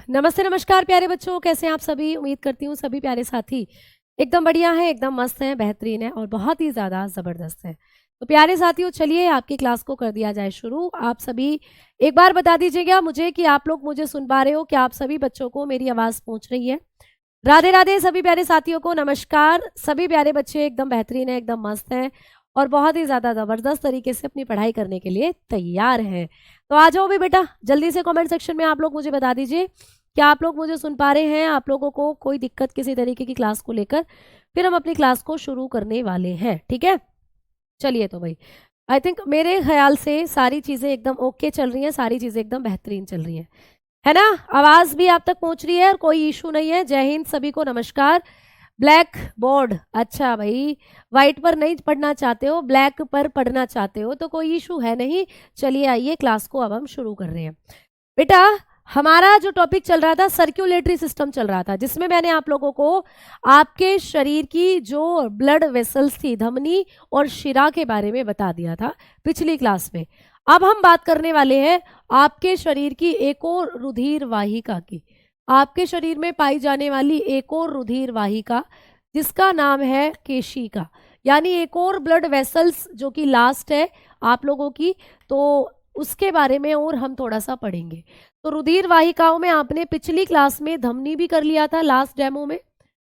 नमस्ते नमस्कार प्यारे बच्चों, कैसे हैं आप सभी। उम्मीद करती हूँ सभी प्यारे साथी एकदम बढ़िया हैं, एकदम मस्त हैं, बेहतरीन हैं और बहुत ही ज़्यादा ज़बरदस्त हैं। तो प्यारे साथियों, चलिए आपकी क्लास को कर दिया जाए शुरू। आप सभी एक बार बता दीजिएगा मुझे कि आप लोग मुझे सुन पा रहे हो, क्या आप सभी बच्चों को मेरी आवाज़ पहुँच रही है। राधे राधे सभी प्यारे साथियों को, नमस्कार। सभी प्यारे बच्चे एकदम बेहतरीन हैं, एकदम मस्त हैं और बहुत ही ज़्यादा ज़बरदस्त तरीके से अपनी पढ़ाई करने के लिए तैयार हैं। तो आ जाओ भी बेटा, जल्दी से कमेंट सेक्शन में आप लोग मुझे बता दीजिए क्या आप लोग मुझे सुन पा रहे हैं। आप लोगों को कोई दिक्कत किसी तरीके की क्लास को लेकर, फिर हम अपनी क्लास को शुरू करने वाले हैं, ठीक है। चलिए तो भाई, आई थिंक मेरे ख्याल से सारी चीज़ें एकदम ओके चल रही हैं, सारी चीज़ें एकदम बेहतरीन चल रही हैं, है ना। आवाज़ भी आप तक पहुंच रही है और कोई इशू नहीं है। जय हिंद सभी को, नमस्कार। ब्लैक बोर्ड, अच्छा भाई, वाइट पर नहीं पढ़ना चाहते हो, ब्लैक पर पढ़ना चाहते हो तो कोई इशू है नहीं। चलिए आइए, क्लास को अब हम शुरू कर रहे हैं। बेटा, हमारा जो टॉपिक चल रहा था सर्कुलेटरी सिस्टम चल रहा था, जिसमें मैंने आप लोगों को आपके शरीर की जो ब्लड वेसल्स थी, धमनी और शिरा के बारे में बता दिया था पिछली क्लास में। अब हम बात करने वाले हैं आपके शरीर की एक और रुधिर वाहिका की, आपके शरीर में पाई जाने वाली एक और रुधिर वाहिका जिसका नाम है केशिका, यानी एक और ब्लड वेसल्स जो कि लास्ट है आप लोगों की, तो उसके बारे में और हम थोड़ा सा पढ़ेंगे। तो रुधिर वाहिकाओं में आपने पिछली क्लास में धमनी भी कर लिया था लास्ट डेमो में,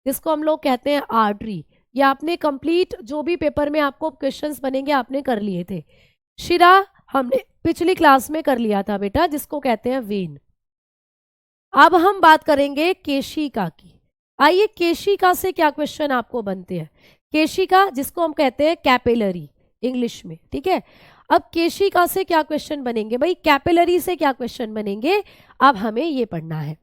जिसको हम लोग कहते हैं आर्टरी। ये आपने कंप्लीट जो भी पेपर में आपको क्वेश्चंस बनेंगे आपने कर लिए थे। शिरा हमने पिछली क्लास में कर लिया था बेटा, जिसको कहते हैं वेन। अब हम बात करेंगे केशिका की। आइए, केशिका से क्या क्वेश्चन आपको बनते हैं। केशिका जिसको हम कहते हैं कैपिलरी इंग्लिश में, ठीक है। अब केशिका से क्या क्वेश्चन बनेंगे भाई, कैपिलरी से क्या क्वेश्चन बनेंगे, अब हमें ये पढ़ना है।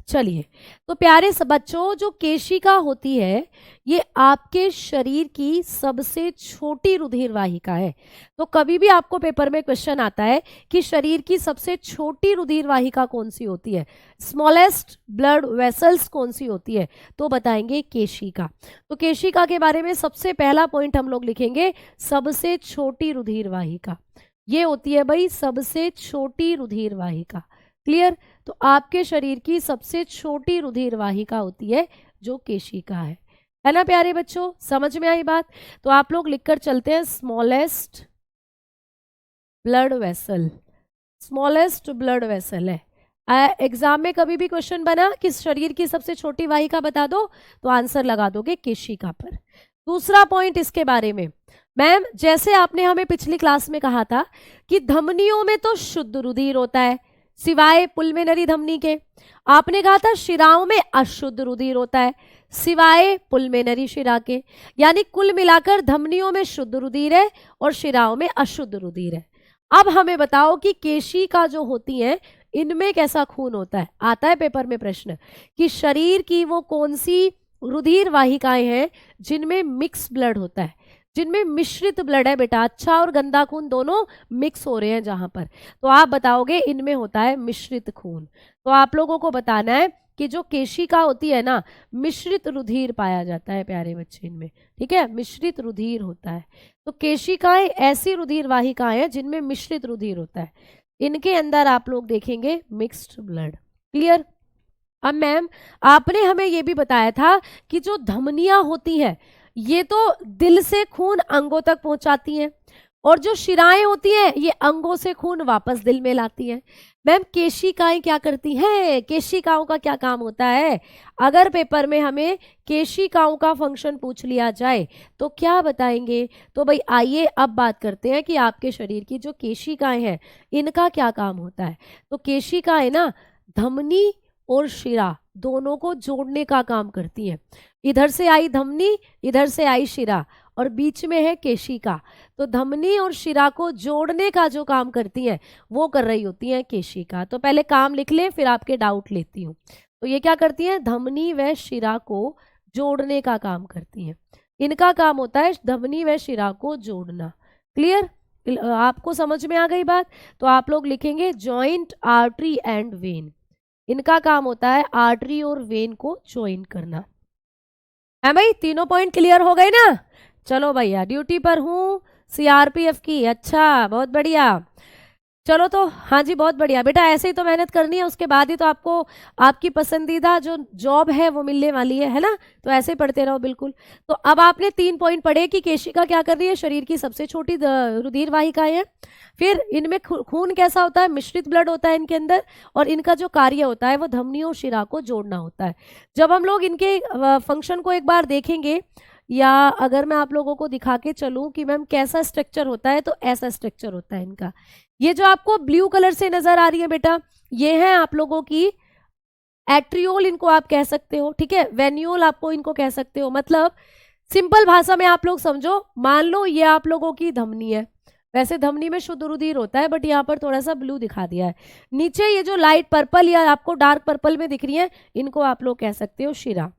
चलिए, तो प्यारे बच्चों, जो केशिका होती है ये आपके शरीर की सबसे छोटी रुधिर वाहिका है। तो कभी भी आपको पेपर में क्वेश्चन आता है कि शरीर की सबसे छोटी रुधिर वाहिका कौन सी होती है, स्मॉलेस्ट ब्लड वेसल्स कौन सी होती है, तो बताएंगे केशिका। तो केशिका के बारे में सबसे पहला पॉइंट हम लोग लिखेंगे, सबसे छोटी रुधिर वाहिका। ये होती है भाई सबसे छोटी रुधिर वाहिका। क्लियर। तो आपके शरीर की सबसे छोटी रुधिर वाहिका होती है जो केशिका है ना प्यारे बच्चों, समझ में आई बात। तो आप लोग लिखकर चलते हैं smallest blood vessel, smallest blood vessel है। एग्जाम में कभी भी क्वेश्चन बना कि शरीर की सबसे छोटी वाहिका बता दो, तो आंसर लगा दोगे केशिका पर। दूसरा पॉइंट इसके बारे में, मैम जैसे आपने हमें पिछली क्लास में कहा था कि धमनियों में तो शुद्ध रुधिर होता है सिवाय पुल्मेनरी धमनी के, आपने कहा था शिराओं में अशुद्ध रुधिर होता है सिवाय पुल्मेनरी शिरा के, यानी कुल मिलाकर धमनियों में शुद्ध रुधिर है और शिराओं में अशुद्ध रुधिर है। अब हमें बताओ कि केशिका जो होती हैं इनमें कैसा खून होता है। आता है पेपर में प्रश्न कि शरीर की वो कौन सी रुधिर वाहिकाएं हैं जिनमें मिक्स ब्लड होता है, जिनमें मिश्रित ब्लड है बेटा, अच्छा और गंदा खून दोनों मिक्स हो रहे हैं जहां पर, तो आप बताओगे इनमें होता है मिश्रित खून। तो आप लोगों को बताना है कि जो केशिका होती है ना, मिश्रित रुधिर पाया जाता है प्यारे बच्चे इनमें, ठीक है, मिश्रित रुधिर होता है। तो केशिकाएं ऐसी रुधिर वाहिकाएं हैं जिनमें मिश्रित रुधिर होता है, इनके अंदर आप लोग देखेंगे मिक्स्ड ब्लड। क्लियर। अब मैम आपने हमें यह भी बताया था कि जो धमनियां होती हैं ये तो दिल से खून अंगों तक पहुंचाती हैं और जो शिराएं होती हैं ये अंगों से खून वापस दिल में लाती हैं। मैम केशिकाएं क्या करती हैं, केशिकाओं का क्या काम होता है। अगर पेपर में हमें केशिकाओं का फंक्शन पूछ लिया जाए तो क्या बताएंगे। तो भाई आइए अब बात करते हैं कि आपके शरीर की जो केशिकाएं हैं इनका क्या काम होता है। तो केशिकाएं ना धमनी और शिरा दोनों को जोड़ने का काम करती हैं। इधर से आई धमनी, इधर से आई शिरा और बीच में है केशिका, तो धमनी और शिरा को जोड़ने का जो काम करती हैं वो कर रही होती है केशिका। तो पहले काम लिख लें फिर आपके डाउट लेती हूँ। तो ये क्या करती हैं, धमनी व शिरा को जोड़ने का काम करती हैं। इनका काम होता है धमनी व शिरा को जोड़ना। क्लियर, आपको समझ में आ गई बात। तो आप लोग लिखेंगे जॉइंट आर्टरी एंड वेन, इनका काम होता है आर्टरी और वेन को ज्वाइन करना। है भाई, तीनों पॉइंट क्लियर हो गए ना। चलो भैया, ड्यूटी पर हूँ सीआरपीएफ की, अच्छा बहुत बढ़िया। चलो तो हाँ जी, बहुत बढ़िया बेटा, ऐसे ही तो मेहनत करनी है, उसके बाद ही तो आपको आपकी पसंदीदा जो जॉब है वो मिलने वाली है ना। तो ऐसे ही पढ़ते रहो बिल्कुल। तो अब आपने 3 पॉइंट पढ़े कि केशिका क्या कर रही है, शरीर की सबसे छोटी रुधिर वाहिकाएं हैं। फिर इनमें खून कैसा होता है, मिश्रित ब्लड होता है इनके अंदर, और इनका जो कार्य होता है वो धमनियों और शिरा को जोड़ना होता है। जब हम लोग इनके फंक्शन को एक बार देखेंगे, या अगर मैं आप लोगों को दिखा के चलूं कि मैम कैसा स्ट्रक्चर होता है, तो ऐसा स्ट्रक्चर होता है इनका। ये जो आपको ब्लू कलर से नजर आ रही है बेटा, ये है आप लोगों की एट्रियोल, इनको आप कह सकते हो, ठीक है। वेन्यूल आपको इनको कह सकते हो। मतलब सिंपल भाषा में आप लोग समझो, मान लो ये आप लोगों की धमनी है। वैसे धमनी में शुद्ध रुधिर होता है, बट यहाँ पर थोड़ा सा ब्लू दिखा दिया है। नीचे ये जो लाइट पर्पल या आपको डार्क पर्पल में दिख रही है, इनको आप लोग कह सकते हो शिरा।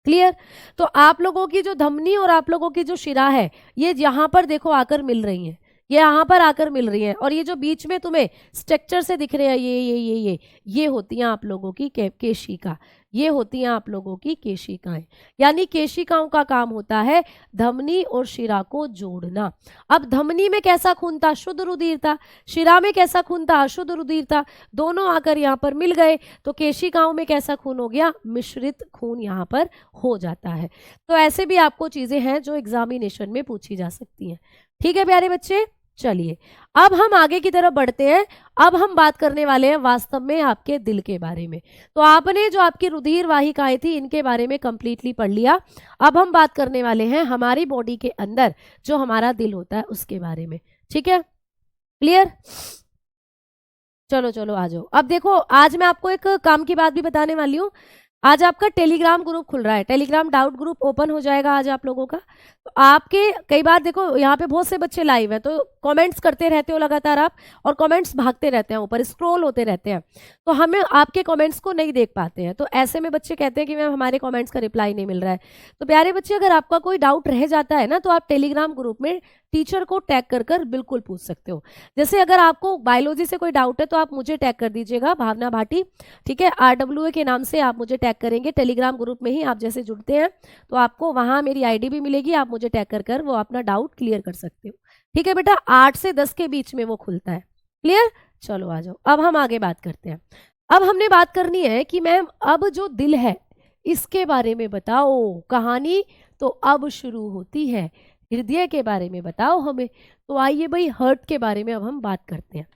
क्लियर। तो आप लोगों की जो धमनी और आप लोगों की जो शिरा है, ये यहाँ पर देखो आकर मिल रही है, ये यहाँ पर आकर मिल रही है। और ये जो बीच में तुम्हें स्ट्रक्चर से दिख रहे हैं, ये होती हैं आप लोगों की केशिका, ये होती हैं आप लोगों की केशिकाएं। यानी केशिकाओं का काम होता है धमनी और शिरा को जोड़ना। अब धमनी में कैसा खून था, शुद्ध रुधिर था। शिरा में कैसा खून था, अशुद्ध रुधिर था। दोनों आकर यहाँ पर मिल गए, तो केशिकाओं में कैसा खून हो गया, मिश्रित खून यहाँ पर हो जाता है। तो ऐसे भी आपको चीजें हैं जो एग्जामिनेशन में पूछी जा सकती हैं। ठीक है प्यारे बच्चे, चलिए अब हम आगे की तरफ बढ़ते हैं। अब हम बात करने वाले हैं वास्तव में आपके दिल के बारे में। तो आपने जो आपकी रुधिर वाहिकाएं थी, इनके बारे में कंप्लीटली पढ़ लिया। अब हम बात करने वाले हैं हमारी बॉडी के अंदर जो हमारा दिल होता है उसके बारे में। ठीक है, क्लियर। चलो चलो आ जाओ। अब देखो, आज मैं आपको एक काम की बात भी बताने वाली हूँ। आज आपका टेलीग्राम ग्रुप खुल रहा है, टेलीग्राम डाउट ग्रुप ओपन हो जाएगा आज आप लोगों का। तो आपके कई बार देखो यहाँ पे बहुत से बच्चे लाइव हैं, तो कमेंट्स करते रहते हो लगातार आप, और कमेंट्स भागते रहते हैं, ऊपर स्क्रॉल होते रहते हैं, तो हमें आपके कमेंट्स को नहीं देख पाते हैं। तो ऐसे में बच्चे कहते हैं कि मैम हमारे कमेंट्स का रिप्लाई नहीं मिल रहा है। तो प्यारे बच्चे, अगर आपका कोई डाउट रह जाता है ना, तो आप टेलीग्राम ग्रुप में टीचर को टैग कर कर बिल्कुल पूछ सकते हो। जैसे अगर आपको बायोलॉजी से कोई डाउट है तो आप मुझे टैग कर दीजिएगा, भावना भाटी, ठीक है। RWA के नाम से आप मुझे टैग करेंगे। टेलीग्राम ग्रुप में ही आप जैसे जुड़ते हैं तो आपको वहां मेरी आईडी भी मिलेगी, आप मुझे टैग कर कर वो अपना डाउट क्लियर कर सकते हो। ठीक है बेटा, 8 से 10 के बीच में वो खुलता है। क्लियर। चलो आ जाओ, अब हम आगे बात करते हैं। अब हमने बात करनी है कि मैम अब जो दिल है इसके बारे में बताओ कहानी। तो अब शुरू होती है, हृदय के बारे में बताओ हमें। तो आइए भाई, हार्ट के बारे में अब हम बात करते हैं।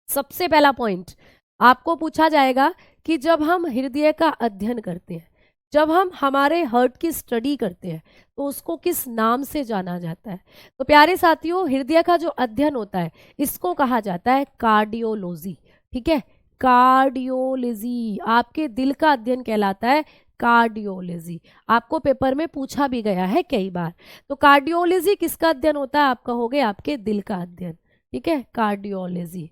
सबसे पहला पॉइंट आपको पूछा जाएगा कि जब हम हृदय का अध्ययन करते हैं, जब हम हमारे हार्ट की स्टडी करते हैं, तो उसको किस नाम से जाना जाता है। तो प्यारे साथियों, हृदय का जो अध्ययन होता है इसको कहा जाता है कार्डियोलॉजी। ठीक है, कार्डियोलॉजी आपके दिल का अध्ययन कहलाता है, कार्डियोलॉजी। आपको पेपर में पूछा भी गया है कई बार। तो कार्डियोलॉजी किसका अध्ययन होता है, आप कहोगे आपके दिल का अध्ययन। ठीक है, कार्डियोलॉजी।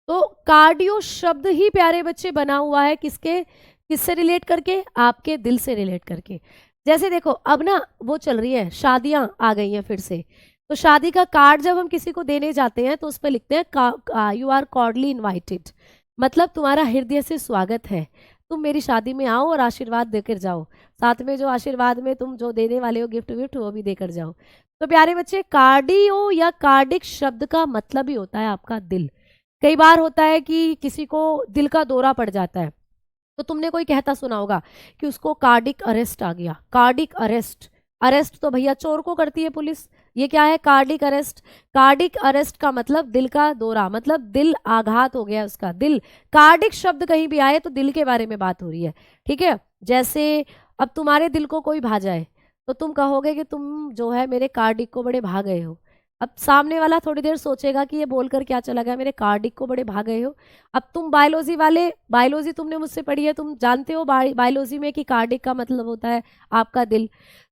तो कार्डियो शब्द ही प्यारे बच्चे बना हुआ है किसके, किससे रिलेट करके, आपके दिल से रिलेट करके। जैसे देखो अब ना वो चल रही है, शादियां आ गई हैं फिर से। तो शादी का कार्ड जब हम किसी को देने जाते हैं तो उस पर लिखते हैं यू आर कॉर्डली इनवाइटेड, मतलब तुम्हारा हृदय से स्वागत है, तुम मेरी शादी में आओ और आशीर्वाद देकर जाओ। साथ में जो आशीर्वाद में तुम जो देने वाले हो गिफ्ट विफ्ट वो भी देकर जाओ। तो प्यारे बच्चे, कार्डियो या कार्डिक शब्द का मतलब ही होता है आपका दिल। कई बार होता है कि किसी को दिल का दौरा पड़ जाता है, तो तुमने कोई कहता सुना होगा कि उसको कार्डिक अरेस्ट आ गया। कार्डिक अरेस्ट, अरेस्ट तो भैया चोर को करती है पुलिस, ये क्या है, कार्डिक अरेस्ट। कार्डिक अरेस्ट का मतलब दिल का दौरा, मतलब दिल आघात हो गया उसका दिल। कार्डिक शब्द कहीं भी आए तो दिल के बारे में बात हो रही है। ठीक है, जैसे अब तुम्हारे दिल को कोई भा जाए तो तुम कहोगे कि तुम जो है मेरे कार्डिक को बड़े भा गए हो। अब सामने वाला थोड़ी देर सोचेगा कि ये बोलकर क्या चला गया, मेरे कार्डिक को बड़े भाग गए हो। अब तुम बायोलॉजी वाले, बायोलॉजी तुमने मुझसे पढ़ी है, तुम जानते हो बायोलॉजी में कि कार्डिक का मतलब होता है आपका दिल।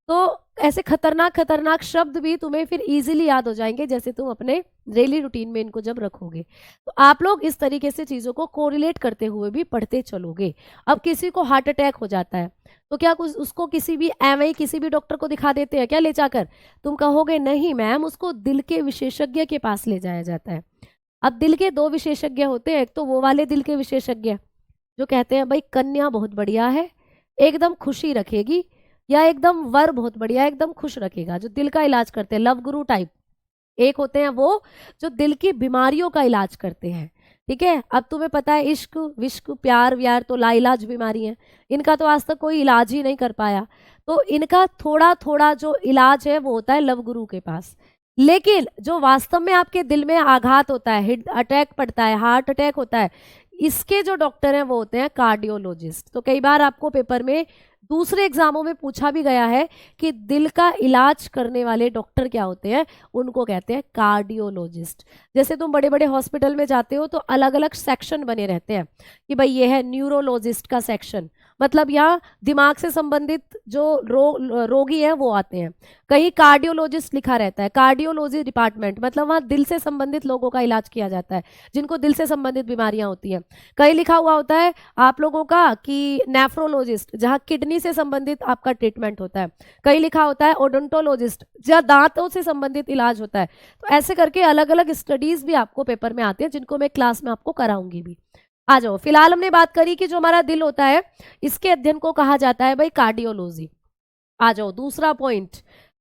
तो ऐसे खतरनाक खतरनाक शब्द भी तुम्हें फिर इजीली याद हो जाएंगे जैसे तुम अपने डेली रूटीन में इनको जब रखोगे। तो आप लोग इस तरीके से चीज़ों को कोरिलेट करते हुए भी पढ़ते चलोगे। अब किसी को हार्ट अटैक हो जाता है तो क्या कुछ उसको किसी भी एवं किसी भी डॉक्टर को दिखा देते हैं क्या ले जाकर, तुम कहोगे नहीं मैम, उसको दिल के विशेषज्ञ के पास ले जाया जाता है। अब दिल के 2 विशेषज्ञ होते हैं, एक तो वो वाले दिल के विशेषज्ञ जो कहते हैं भाई कन्या बहुत बढ़िया है, एकदम खुशी रखेगी, या एकदम वर बहुत बढ़िया, एकदम खुश रखेगा, जो दिल का इलाज करते हैं, लव गुरु टाइप। एक होते हैं वो जो दिल की बीमारियों का इलाज करते हैं, ठीक है। अब तुम्हें पता है इश्क विश्क प्यार व्यार तो लाइलाज बीमारी है, इनका तो आज तक कोई इलाज ही नहीं कर पाया, तो इनका थोड़ा थोड़ा जो इलाज है वो होता है लव गुरु के पास। लेकिन जो वास्तव में आपके दिल में आघात होता है, हिट अटैक पड़ता है, हार्ट अटैक होता है, इसके जो डॉक्टर हैं वो होते हैं कार्डियोलॉजिस्ट। तो कई बार आपको पेपर में दूसरे एग्जामों में पूछा भी गया है कि दिल का इलाज करने वाले डॉक्टर क्या होते हैं, उनको कहते हैं कार्डियोलॉजिस्ट। जैसे तुम बड़े बड़े हॉस्पिटल में जाते हो तो अलग अलग सेक्शन बने रहते हैं कि भाई ये है न्यूरोलॉजिस्ट का सेक्शन, मतलब यहाँ दिमाग से संबंधित जो रोगी हैं वो आते हैं। कहीं कार्डियोलॉजिस्ट लिखा रहता है, कार्डियोलॉजी डिपार्टमेंट, मतलब वहाँ दिल से संबंधित लोगों का इलाज किया जाता है, जिनको दिल से संबंधित बीमारियां होती हैं। कहीं लिखा हुआ होता है आप लोगों का कि नेफ्रोलॉजिस्ट, जहाँ किडनी से संबंधित आपका ट्रीटमेंट होता है। कहीं लिखा होता है ओडोंटोलॉजिस्ट, जहाँ दांतों से संबंधित इलाज होता है। तो ऐसे करके अलग अलग स्टडीज भी आपको पेपर में आती हैं, जिनको मैं क्लास में आपको कराऊंगी भी। आ जाओ, फिलहाल हमने बात करी कि जो हमारा दिल होता है इसके अध्ययन को कहा जाता है भाई कार्डियोलॉजी। आ जाओ दूसरा पॉइंट।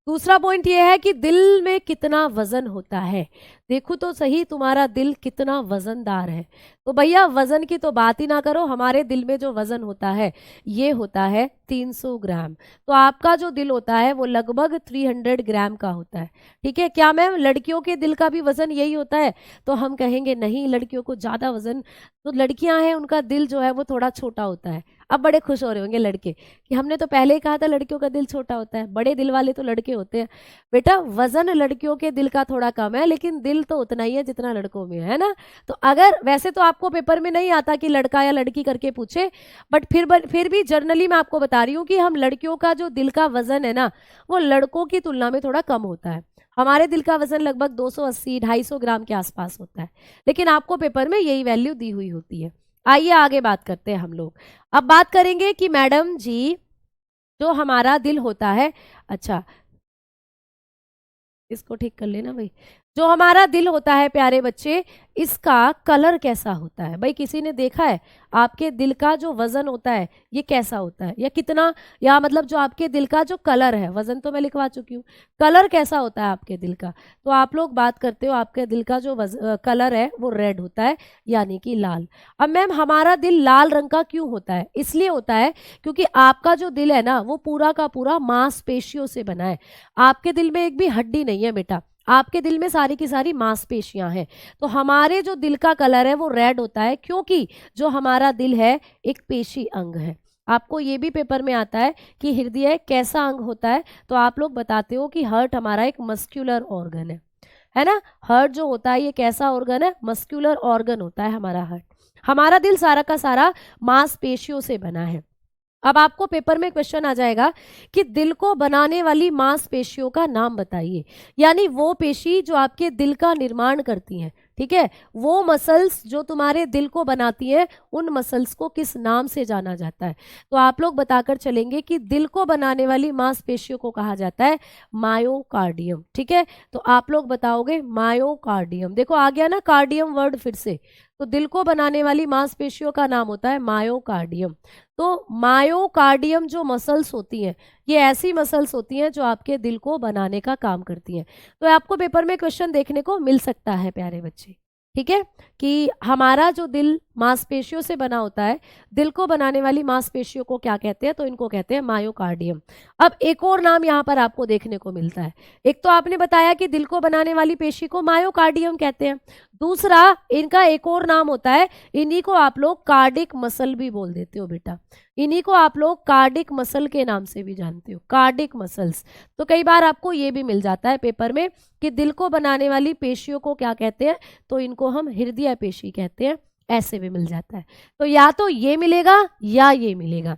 दूसरा पॉइंट ये है कि दिल में कितना वजन होता है। देखो तो सही तुम्हारा दिल कितना वजनदार है। तो भैया वजन की तो बात ही ना करो, हमारे दिल में जो वजन होता है ये होता है 300 ग्राम। तो आपका जो दिल होता है वो लगभग 300 ग्राम का होता है, ठीक है। क्या मैम लड़कियों के दिल का भी वजन यही होता है? तो हम कहेंगे नहीं, लड़कियों को ज़्यादा वजन, तो लड़कियां हैं उनका दिल जो है वो थोड़ा छोटा होता है। अब बड़े खुश हो रहे होंगे लड़के कि हमने तो पहले ही कहा था लड़कियों का दिल छोटा होता है, बड़े दिल वाले तो लड़के होते हैं। बेटा वजन लड़कियों के दिल का थोड़ा कम है, लेकिन दिल तो उतना ही है जितना लड़कों में है ना। तो अगर वैसे तो आपको पेपर में नहीं आता कि लड़का या लड़की करके पूछे, बट फिर भी जर्नली मैं आपको बता रही हूँ कि हम लड़कियों का जो दिल का वजन है ना वो लड़कों की तुलना में थोड़ा कम होता है। हमारे दिल का वजन लगभग 280-250 ग्राम के आसपास होता है, लेकिन आपको पेपर में यही वैल्यू दी हुई होती है। आइए आगे बात करते हैं हम लोग। अब बात करेंगे कि मैडम जी जो हमारा दिल होता है, अच्छा इसको ठीक कर लेना भाई, जो हमारा दिल होता है प्यारे बच्चे, इसका कलर कैसा होता है? भाई किसी ने देखा है आपके दिल का जो वजन होता है ये कैसा होता है, या कितना, या मतलब जो आपके दिल का जो कलर है, वजन तो मैं लिखवा चुकी हूँ, कलर कैसा होता है आपके दिल का? तो आप लोग बात करते हो आपके दिल का जो कलर है वो रेड होता है, यानी कि लाल। अब मैम हमारा दिल लाल रंग का क्यों होता है? इसलिए होता है क्योंकि आपका जो दिल है ना वो पूरा का पूरा मांसपेशियों से बना है। आपके दिल में एक भी हड्डी नहीं है बेटा, आपके दिल में सारी की सारी मांसपेशियां हैं। तो हमारे जो दिल का कलर है वो रेड होता है, क्योंकि जो हमारा दिल है एक पेशी अंग है। आपको ये भी पेपर में आता है कि हृदय कैसा अंग होता है, तो आप लोग बताते हो कि हार्ट हमारा एक मस्क्यूलर ऑर्गन है ना। हार्ट जो होता है ये कैसा ऑर्गन है? मस्क्यूलर ऑर्गन होता है हमारा हार्ट। हमारा दिल सारा का सारा मांसपेशियों से बना है। अब आपको पेपर में क्वेश्चन आ जाएगा कि दिल को बनाने वाली मांसपेशियों का नाम बताइए, यानी वो पेशी जो आपके दिल का निर्माण करती हैं, ठीक है। वो मसल्स जो तुम्हारे दिल को बनाती हैं, उन मसल्स को किस नाम से जाना जाता है? तो आप लोग बताकर चलेंगे कि दिल को बनाने वाली मांसपेशियों को कहा जाता है मायोकार्डियम, ठीक है। तो आप लोग बताओगे मायोकार्डियम। देखो आ गया ना कार्डियम वर्ड फिर से। तो दिल को बनाने वाली मांसपेशियों का नाम होता है मायोकार्डियम। तो मायोकार्डियम जो मसल्स होती हैं ये ऐसी मसल्स होती हैं जो आपके दिल को बनाने का काम करती हैं। तो आपको पेपर में क्वेश्चन देखने को मिल सकता है प्यारे बच्चे, ठीक है, कि हमारा जो दिल मांसपेशियों से बना होता है, दिल को बनाने वाली मांसपेशियों को क्या कहते हैं? तो इनको कहते हैं मायोकार्डियम। अब एक और नाम यहाँ पर आपको देखने को मिलता है। एक तो आपने बताया कि दिल को बनाने वाली पेशी को मायोकार्डियम कहते हैं, दूसरा इनका एक और नाम होता है, इन्हीं को आप लोग कार्डिक मसल भी बोल देते हो बेटा। इन्हीं को आप लोग कार्डिक मसल के नाम से भी जानते हो, कार्डिक मसल्स। तो कई बार आपको ये भी मिल जाता है पेपर में कि दिल को बनाने वाली पेशियों को क्या कहते हैं? तो इनको हम हृदय पेशी कहते हैं, ऐसे भी मिल जाता है। तो या तो ये मिलेगा या ये मिलेगा,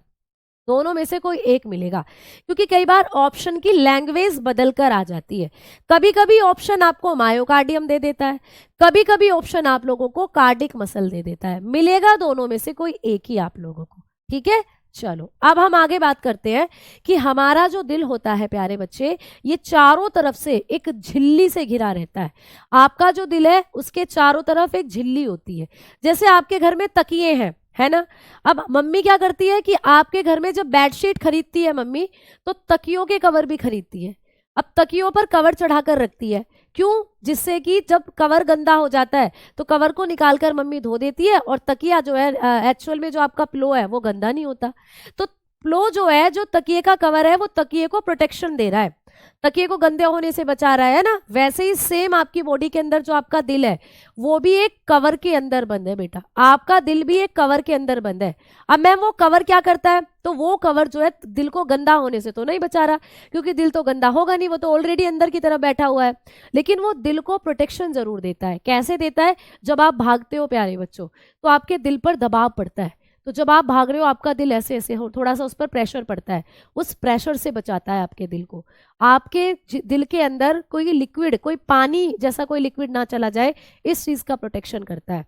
दोनों में से कोई एक मिलेगा, क्योंकि कई बार ऑप्शन की लैंग्वेज बदल कर आ जाती है। कभी कभी ऑप्शन आपको मायोकार्डियम दे देता है, कभी कभी ऑप्शन आप लोगों को कार्डिक मसल दे देता है। मिलेगा दोनों में से कोई एक ही आप लोगों को, ठीक है। चलो अब हम आगे बात करते हैं कि हमारा जो दिल होता है प्यारे बच्चे, ये चारों तरफ से एक झिल्ली से घिरा रहता है। आपका जो दिल है उसके चारों तरफ एक झिल्ली होती है, जैसे आपके घर में तकिए हैं, है ना। अब मम्मी क्या करती है कि आपके घर में जब बेडशीट खरीदती है मम्मी, तो तकियों के कवर भी खरीदती है। अब तकियों पर कवर चढ़ाकर रखती है, क्यों? जिससे कि जब कवर गंदा हो जाता है तो कवर को निकालकर मम्मी धो देती है और तकिया जो है एक्चुअल में जो आपका पिलो है वो गंदा नहीं होता। तो पिलो जो है, जो तकिए का कवर है, वो तकिए को प्रोटेक्शन दे रहा है, तकिए को गंदे होने से बचा रहा है ना। वैसे ही सेम आपकी बॉडी के अंदर जो आपका दिल है वो भी एक कवर के अंदर बंद है बेटा, आपका दिल भी एक कवर के अंदर बंद है। अब मैम वो कवर क्या करता है? तो वो कवर जो है दिल को गंदा होने से तो नहीं बचा रहा, क्योंकि दिल तो गंदा होगा नहीं, वो तो ऑलरेडी अंदर की तरफ बैठा हुआ है, लेकिन वो दिल को प्रोटेक्शन जरूर देता है। कैसे देता है? जब आप भागते हो प्यारे बच्चों तो आपके दिल पर दबाव पड़ता है, तो जब आप भाग रहे हो आपका दिल ऐसे ऐसे हो, थोड़ा सा उस पर प्रेशर पड़ता है, उस प्रेशर से बचाता है आपके दिल को। आपके दिल के अंदर कोई लिक्विड, कोई पानी जैसा कोई लिक्विड ना चला जाए, इस चीज का प्रोटेक्शन करता है।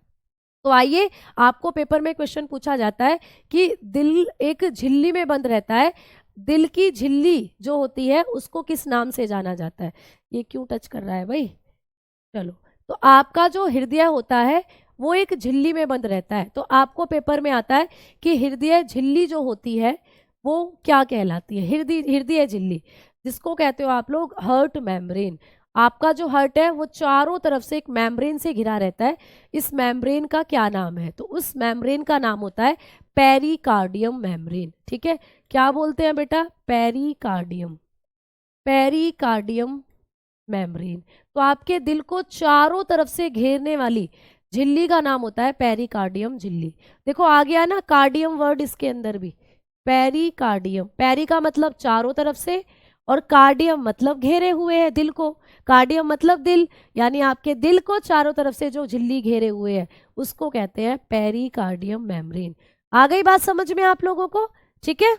तो आइए, आपको पेपर में क्वेश्चन पूछा जाता है कि दिल एक झिल्ली में बंद रहता है, दिल की झिल्ली जो होती है उसको किस नाम से जाना जाता है? ये क्यों टच कर रहा है भाई? चलो, तो आपका जो हृदय होता है वो एक झिल्ली में बंद रहता है। तो आपको पेपर में आता है कि हृदय झिल्ली जो होती है वो क्या कहलाती है? हृदय झिल्ली, जिसको कहते हो आप लोग हार्ट मेम्ब्रेन। आपका जो हार्ट है वो चारों तरफ से एक मेम्ब्रेन से घिरा रहता है, इस मेम्ब्रेन का क्या नाम है? तो उस मेम्ब्रेन का नाम होता है पेरिकार्डियम मेम्ब्रेन। ठीक है, क्या बोलते हैं बेटा? Pericardium, pericardium membrane. तो आपके दिल को चारों तरफ से घेरने वाली झिल्ली का नाम होता है पेरिकार्डियम झिल्ली। देखो आ गया ना कार्डियम वर्ड इसके अंदर भी, पेरिकार्डियम। पेरी का मतलब चारों तरफ से, और कार्डियम मतलब घेरे हुए है दिल को, कार्डियम मतलब दिल, यानी आपके दिल को चारों तरफ से जो झिल्ली घेरे हुए है उसको कहते हैं पेरिकार्डियम मेम्ब्रेन। आ गई बात समझ में आप लोगों को? ठीक है।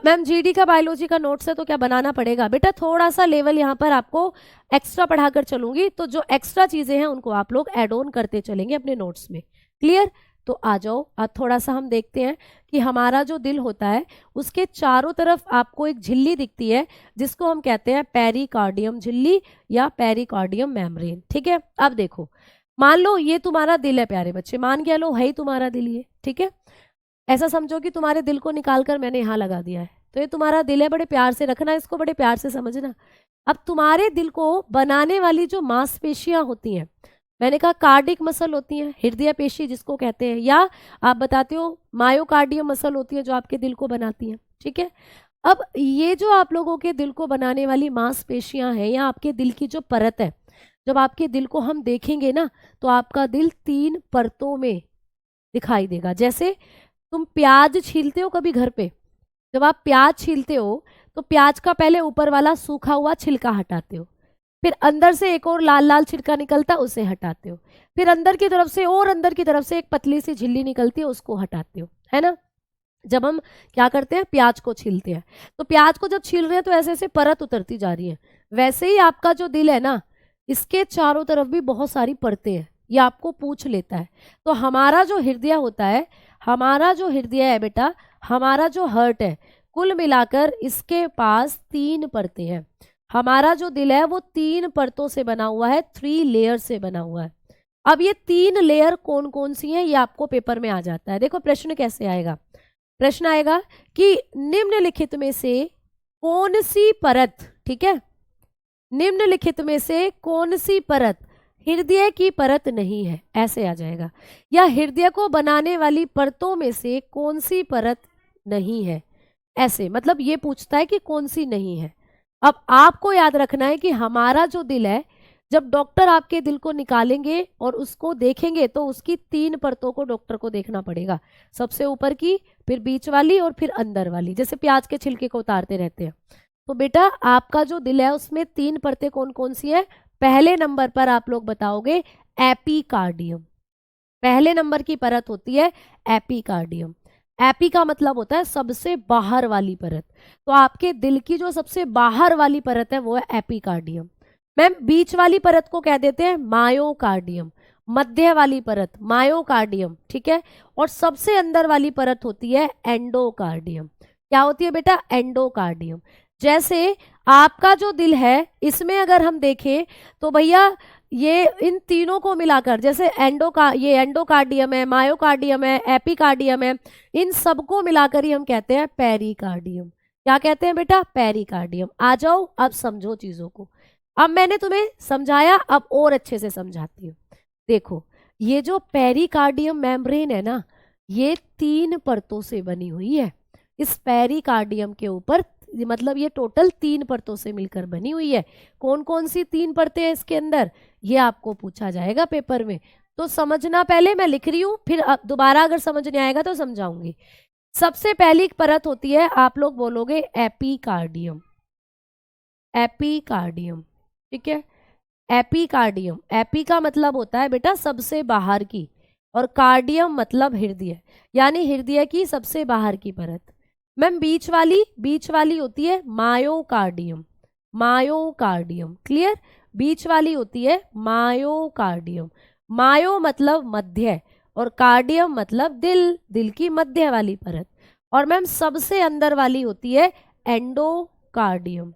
मैम जीडी का बायोलॉजी का नोट्स है तो क्या बनाना पड़ेगा? बेटा थोड़ा सा लेवल यहाँ पर आपको एक्स्ट्रा पढ़ाकर चलूंगी, तो जो एक्स्ट्रा चीजें हैं उनको आप लोग ऐड ऑन करते चलेंगे अपने नोट्स में। क्लियर? तो आ जाओ, अब थोड़ा सा हम देखते हैं कि हमारा जो दिल होता है उसके चारों तरफ आपको एक झिल्ली दिखती है जिसको हम कहते हैं पेरिकार्डियम झिल्ली या पेरिकार्डियम मेम्ब्रेन। ठीक है, अब देखो, मान लो ये तुम्हारा दिल है प्यारे बच्चे, मान के लो है ही तुम्हारा दिल ये। ठीक है, ऐसा समझो कि तुम्हारे दिल को निकाल कर मैंने यहाँ लगा दिया है, तो ये तुम्हारा दिल है, बड़े प्यार से रखना, इसको बड़े प्यार से समझना। अब तुम्हारे दिल को बनाने वाली जो मांसपेशियां होती हैं, मैंने कहा कार्डिक मसल होती हैं, हृदय पेशी जिसको कहते हैं, या आप बताते हो मायोकार्डियम मसल होती है जो आपके दिल को बनाती हैं। ठीक है, अब ये जो आप लोगों के दिल को बनाने वाली मांसपेशियां हैं या आपके दिल की जो परत है, जब आपके दिल को हम देखेंगे ना तो आपका दिल 3 परतों में दिखाई देगा। जैसे तुम प्याज छीलते हो कभी घर पे, जब आप प्याज छीलते हो तो प्याज का पहले ऊपर वाला सूखा हुआ छिलका हटाते हो, फिर अंदर से एक और लाल लाल छिलका निकलता है उसे हटाते हो, फिर अंदर की तरफ से और अंदर की तरफ से एक पतली सी झिल्ली निकलती है उसको हटाते हो, है ना। जब हम क्या करते हैं, प्याज को छीलते हैं, तो प्याज को जब छील रहे हैं तो ऐसे ऐसे परत उतरती जा रही है। वैसे ही आपका जो दिल है ना, इसके चारों तरफ भी बहुत सारी परतें हैं, ये आपको पूछ लेता है। तो हमारा जो हृदय होता है, हमारा जो हृदय है बेटा, हमारा जो हार्ट है, कुल मिलाकर इसके पास 3 परतें हैं। हमारा जो दिल है वो 3 परतों से बना हुआ है, 3 लेयर से बना हुआ है। अब ये 3 लेयर कौन कौन सी हैं ये आपको पेपर में आ जाता है। देखो प्रश्न कैसे आएगा, प्रश्न आएगा कि निम्नलिखित में से कौन सी परत, ठीक है, निम्नलिखित में से कौन सी परत हृदय की परत नहीं है, ऐसे आ जाएगा। या हृदय को बनाने वाली परतों में से कौन सी परत नहीं है, ऐसे, मतलब ये पूछता है कि कौन सी नहीं है। अब आपको याद रखना है कि हमारा जो दिल है, जब डॉक्टर आपके दिल को निकालेंगे और उसको देखेंगे तो उसकी 3 परतों को डॉक्टर को देखना पड़ेगा, सबसे ऊपर की, फिर बीच वाली और फिर अंदर वाली, जैसे प्याज के छिलके को उतारते रहते हैं। तो बेटा आपका जो दिल है उसमें 3 परतें कौन कौन सी है? पहले नंबर पर आप लोग बताओगे एपिकार्डियम, पहले नंबर की परत होती है एपिकार्डियम। एपी का मतलब होता है सबसे बाहर वाली परत, तो आपके दिल की जो सबसे बाहर वाली परत है वो है एपिकार्डियम। मैम बीच वाली परत को कह देते हैं मायोकार्डियम, मध्य वाली परत मायोकार्डियम, ठीक है, और सबसे अंदर वाली परत होती है एंडोकार्डियम। क्या होती है बेटा? एंडोकार्डियम। जैसे आपका जो दिल है इसमें अगर हम देखें तो भैया ये इन तीनों को मिलाकर, जैसे ये एंडोकार्डियम है, मायोकार्डियम है, एपिकार्डियम है, इन सबको मिलाकर ही हम कहते हैं पेरिकार्डियम। क्या कहते हैं बेटा? पेरिकार्डियम। आ जाओ अब समझो चीजों को। अब मैंने तुम्हें समझाया, अब और अच्छे से समझाती हूँ। देखो, ये जो पेरिकार्डियम मेम्ब्रेन है ना, ये 3 परतों से बनी हुई है। इस पेरिकार्डियम के ऊपर, मतलब ये टोटल 3 परतों से मिलकर बनी हुई है। कौन कौन सी 3 परतें हैं इसके अंदर, ये आपको पूछा जाएगा पेपर में, तो समझना। पहले मैं लिख रही हूँ, फिर दोबारा अगर समझ नहीं आएगा तो समझाऊंगी। सबसे पहली परत होती है, आप लोग बोलोगे एपिकार्डियम। एपिकार्डियम, ठीक है। एपिकार्डियम, एपी का मतलब होता है बेटा सबसे बाहर की, और कार्डियम मतलब हृदय, यानी हृदय की सबसे बाहर की परत। मैम बीच वाली होती है मायोकार्डियम। मायोकार्डियम क्लियर, बीच वाली होती है मायोकार्डियम। मायो मतलब मध्य, और कार्डियम मतलब दिल, दिल की मध्य वाली परत। और मैम सबसे अंदर वाली होती है एंडोकार्डियम।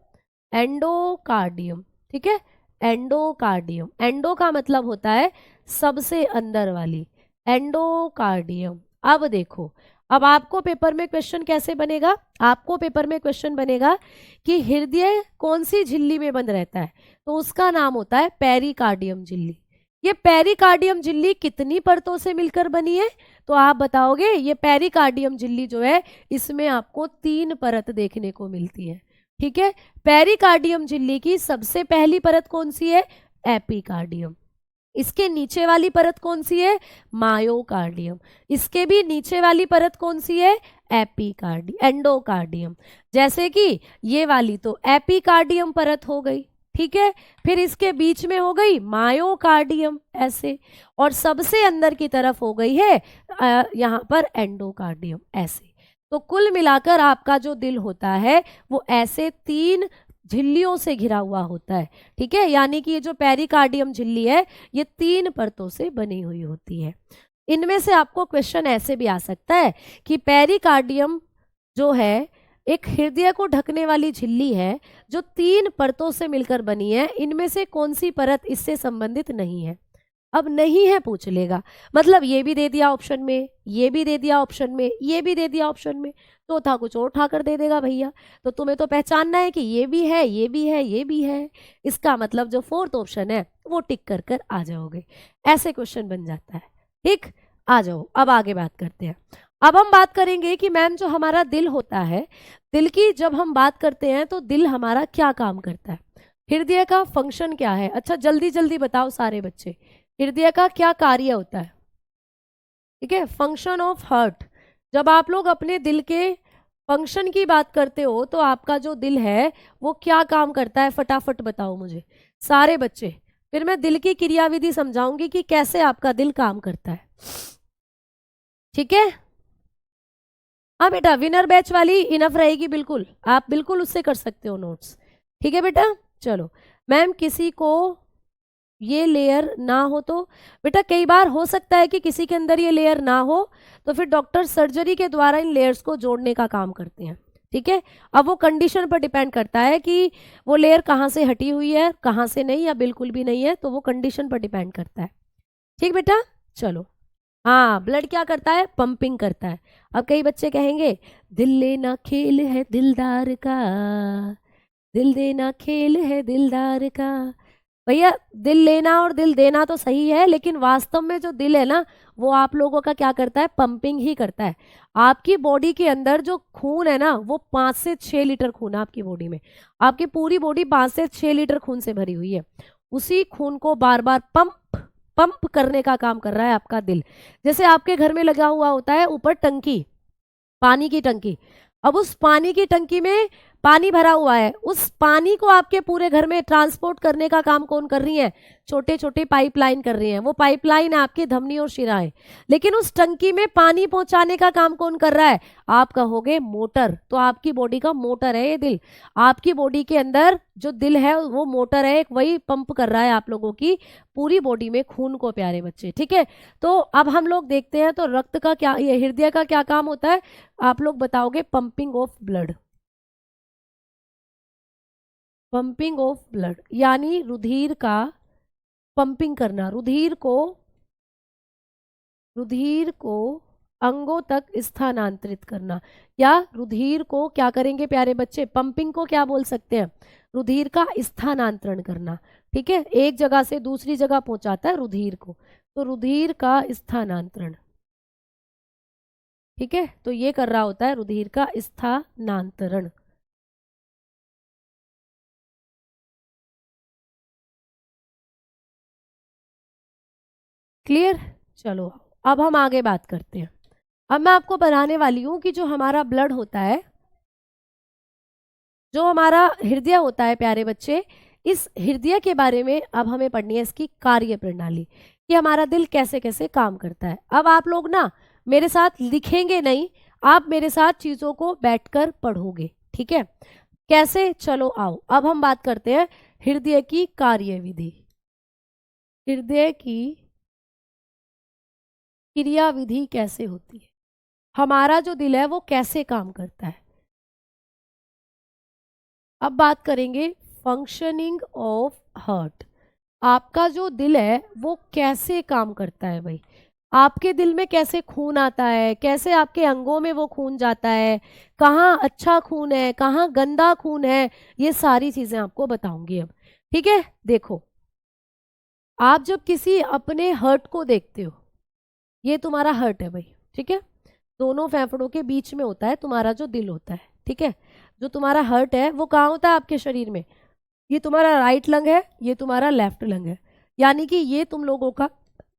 एंडोकार्डियम, ठीक है, एंडोकार्डियम। एंडो का मतलब होता है सबसे अंदर वाली, एंडोकार्डियम। अब देखो, अब आपको पेपर में क्वेश्चन कैसे बनेगा, आपको पेपर में क्वेश्चन बनेगा कि हृदय कौन सी झिल्ली में बंद रहता है, तो उसका नाम होता है पेरिकार्डियम झिल्ली। ये पेरिकार्डियम झिल्ली कितनी परतों से मिलकर बनी है, तो आप बताओगे ये पेरिकार्डियम झिल्ली जो है, इसमें आपको 3 परत देखने को मिलती है, ठीक है। पेरिकार्डियम झिल्ली की सबसे पहली परत कौन सी है, एपिकार्डियम। इसके नीचे वाली परत कौन सी है, मायोकार्डियम। इसके भी नीचे वाली परत कौन सी है, एंडोकार्डियम। जैसे कि ये वाली तो एपिकार्डियम परत हो गई, ठीक है। फिर इसके बीच में हो गई मायोकार्डियम ऐसे, और सबसे अंदर की तरफ हो गई है यहाँ पर एंडोकार्डियम ऐसे। तो कुल मिलाकर आपका जो दिल होता है वो ऐसे 3 झिल्लियों से घिरा हुआ होता है, ठीक है। यानी कि ये जो पेरिकार्डियम झिल्ली है, ये 3 परतों से बनी हुई होती है। इनमें से आपको क्वेश्चन ऐसे भी आ सकता है कि पेरिकार्डियम जो है एक हृदय को ढकने वाली झिल्ली है जो 3 परतों से मिलकर बनी है, इनमें से कौन सी परत इससे संबंधित नहीं है। अब नहीं है पूछ लेगा, मतलब ये भी दे दिया ऑप्शन में, ये भी दे दिया ऑप्शन में, ये भी दे दिया ऑप्शन में, तो था कुछ और उठाकर दे देगा भैया। तो तुम्हें तो पहचानना है कि ये भी है, ये भी है, ये भी है, इसका मतलब जो 4th ऑप्शन है वो टिक कर कर आ जाओगे। ऐसे क्वेश्चन बन जाता है, ठीक। आ जाओ, अब आगे बात करते हैं। अब हम बात करेंगे कि मैम जो हमारा दिल होता है, दिल की जब हम बात करते हैं तो दिल हमारा क्या काम करता है, हृदय का फंक्शन क्या है। अच्छा जल्दी जल्दी बताओ सारे बच्चे, हृदय का क्या कार्य होता है, ठीक है, फंक्शन ऑफ हार्ट। जब आप लोग अपने दिल के फंक्शन की बात करते हो तो आपका जो दिल है वो क्या काम करता है, फटाफट बताओ मुझे सारे बच्चे, फिर मैं दिल की क्रियाविधि समझाऊंगी कि कैसे आपका दिल काम करता है, ठीक है। हाँ बेटा, विनर बैच वाली इनफ रहेगी, बिल्कुल आप बिल्कुल उससे कर सकते हो नोट्स, ठीक है बेटा। चलो मैम, किसी को ये लेयर ना हो तो बेटा कई बार हो सकता है कि किसी के अंदर ये लेयर ना हो, तो फिर डॉक्टर सर्जरी के द्वारा इन लेयर्स को जोड़ने का काम करते हैं, ठीक है। अब वो कंडीशन पर डिपेंड करता है कि वो लेयर कहाँ से हटी हुई है, कहाँ से नहीं, या बिल्कुल भी नहीं है, तो वो कंडीशन पर डिपेंड करता है, ठीक बेटा। चलो, हाँ, ब्लड क्या करता है, पंपिंग करता है। अब कई बच्चे कहेंगे दिल लेना खेल है दिलदार का, दिल देना खेल है दिलदार का। भैया दिल लेना और दिल देना तो सही है, लेकिन वास्तव में जो दिल है ना, वो आप लोगों का क्या करता है, पंपिंग ही करता है। आपकी बॉडी के अंदर जो खून है ना, वो 5 से 6 लीटर खून है आपकी बॉडी में। आपकी पूरी बॉडी 5 से 6 लीटर खून से भरी हुई है। उसी खून को बार बार पंप पंप करने का काम कर रहा है आपका दिल। जैसे आपके घर में लगा हुआ होता है ऊपर टंकी, पानी की टंकी। अब उस पानी की टंकी में पानी भरा हुआ है, उस पानी को आपके पूरे घर में ट्रांसपोर्ट करने का काम कौन कर रही है, छोटे छोटे पाइपलाइन कर रही हैं। वो पाइपलाइन है आपकी धमनी और शिराएं, लेकिन उस टंकी में पानी पहुंचाने का काम कौन कर रहा है, आप कहोगे मोटर। तो आपकी बॉडी का मोटर है ये दिल। आपकी बॉडी के अंदर जो दिल है वो मोटर है, एक वही पंप कर रहा है आप लोगों की पूरी बॉडी में खून को, प्यारे बच्चे, ठीक है। तो अब हम लोग देखते हैं, तो रक्त का क्या, ये हृदय का क्या काम होता है, आप लोग बताओगे pumping of blood. Pumping of blood यानी रुधिर का पंपिंग करना, रुधिर को अंगों तक स्थानांतरित करना, या रुधिर को क्या करेंगे प्यारे बच्चे, पंपिंग को क्या बोल सकते हैं, रुधिर का स्थानांतरण करना, ठीक है, एक जगह से दूसरी जगह पहुंचाता है रुधिर को, तो रुधिर का स्थानांतरण, ठीक है, तो ये कर रहा होता है रुधिर का स्थानांतरण। क्लियर? चलो अब हम आगे बात करते हैं। अब मैं आपको बनाने वाली हूं कि जो हमारा ब्लड होता है, जो हमारा हृदय होता है प्यारे बच्चे, इस हृदय के बारे में अब हमें पढ़नी है इसकी कार्य प्रणाली, कि हमारा दिल कैसे कैसे काम करता है। अब आप लोग ना मेरे साथ लिखेंगे नहीं, आप मेरे साथ चीजों को बैठकर पढ़ोगे, ठीक है? कैसे? चलो आओ अब हम बात करते हैं हृदय की कार्यविधि। हृदय की क्रिया विधि कैसे होती है, हमारा जो दिल है वो कैसे काम करता है। अब बात करेंगे फंक्शनिंग ऑफ हार्ट। आपका जो दिल है वो कैसे काम करता है भाई, आपके दिल में कैसे खून आता है, कैसे आपके अंगों में वो खून जाता है, कहाँ अच्छा खून है, कहाँ गंदा खून है, ये सारी चीजें आपको बताऊंगी अब, ठीक है? देखो, आप जब किसी अपने हर्ट को देखते हो, ये तुम्हारा हर्ट है भाई, ठीक है, दोनों फेफड़ों के बीच में होता है तुम्हारा जो दिल होता है, ठीक है? जो तुम्हारा हर्ट है वो कहाँ होता है आपके शरीर में, ये तुम्हारा राइट लंग है, ये तुम्हारा लेफ्ट लंग है, यानी कि ये तुम लोगों का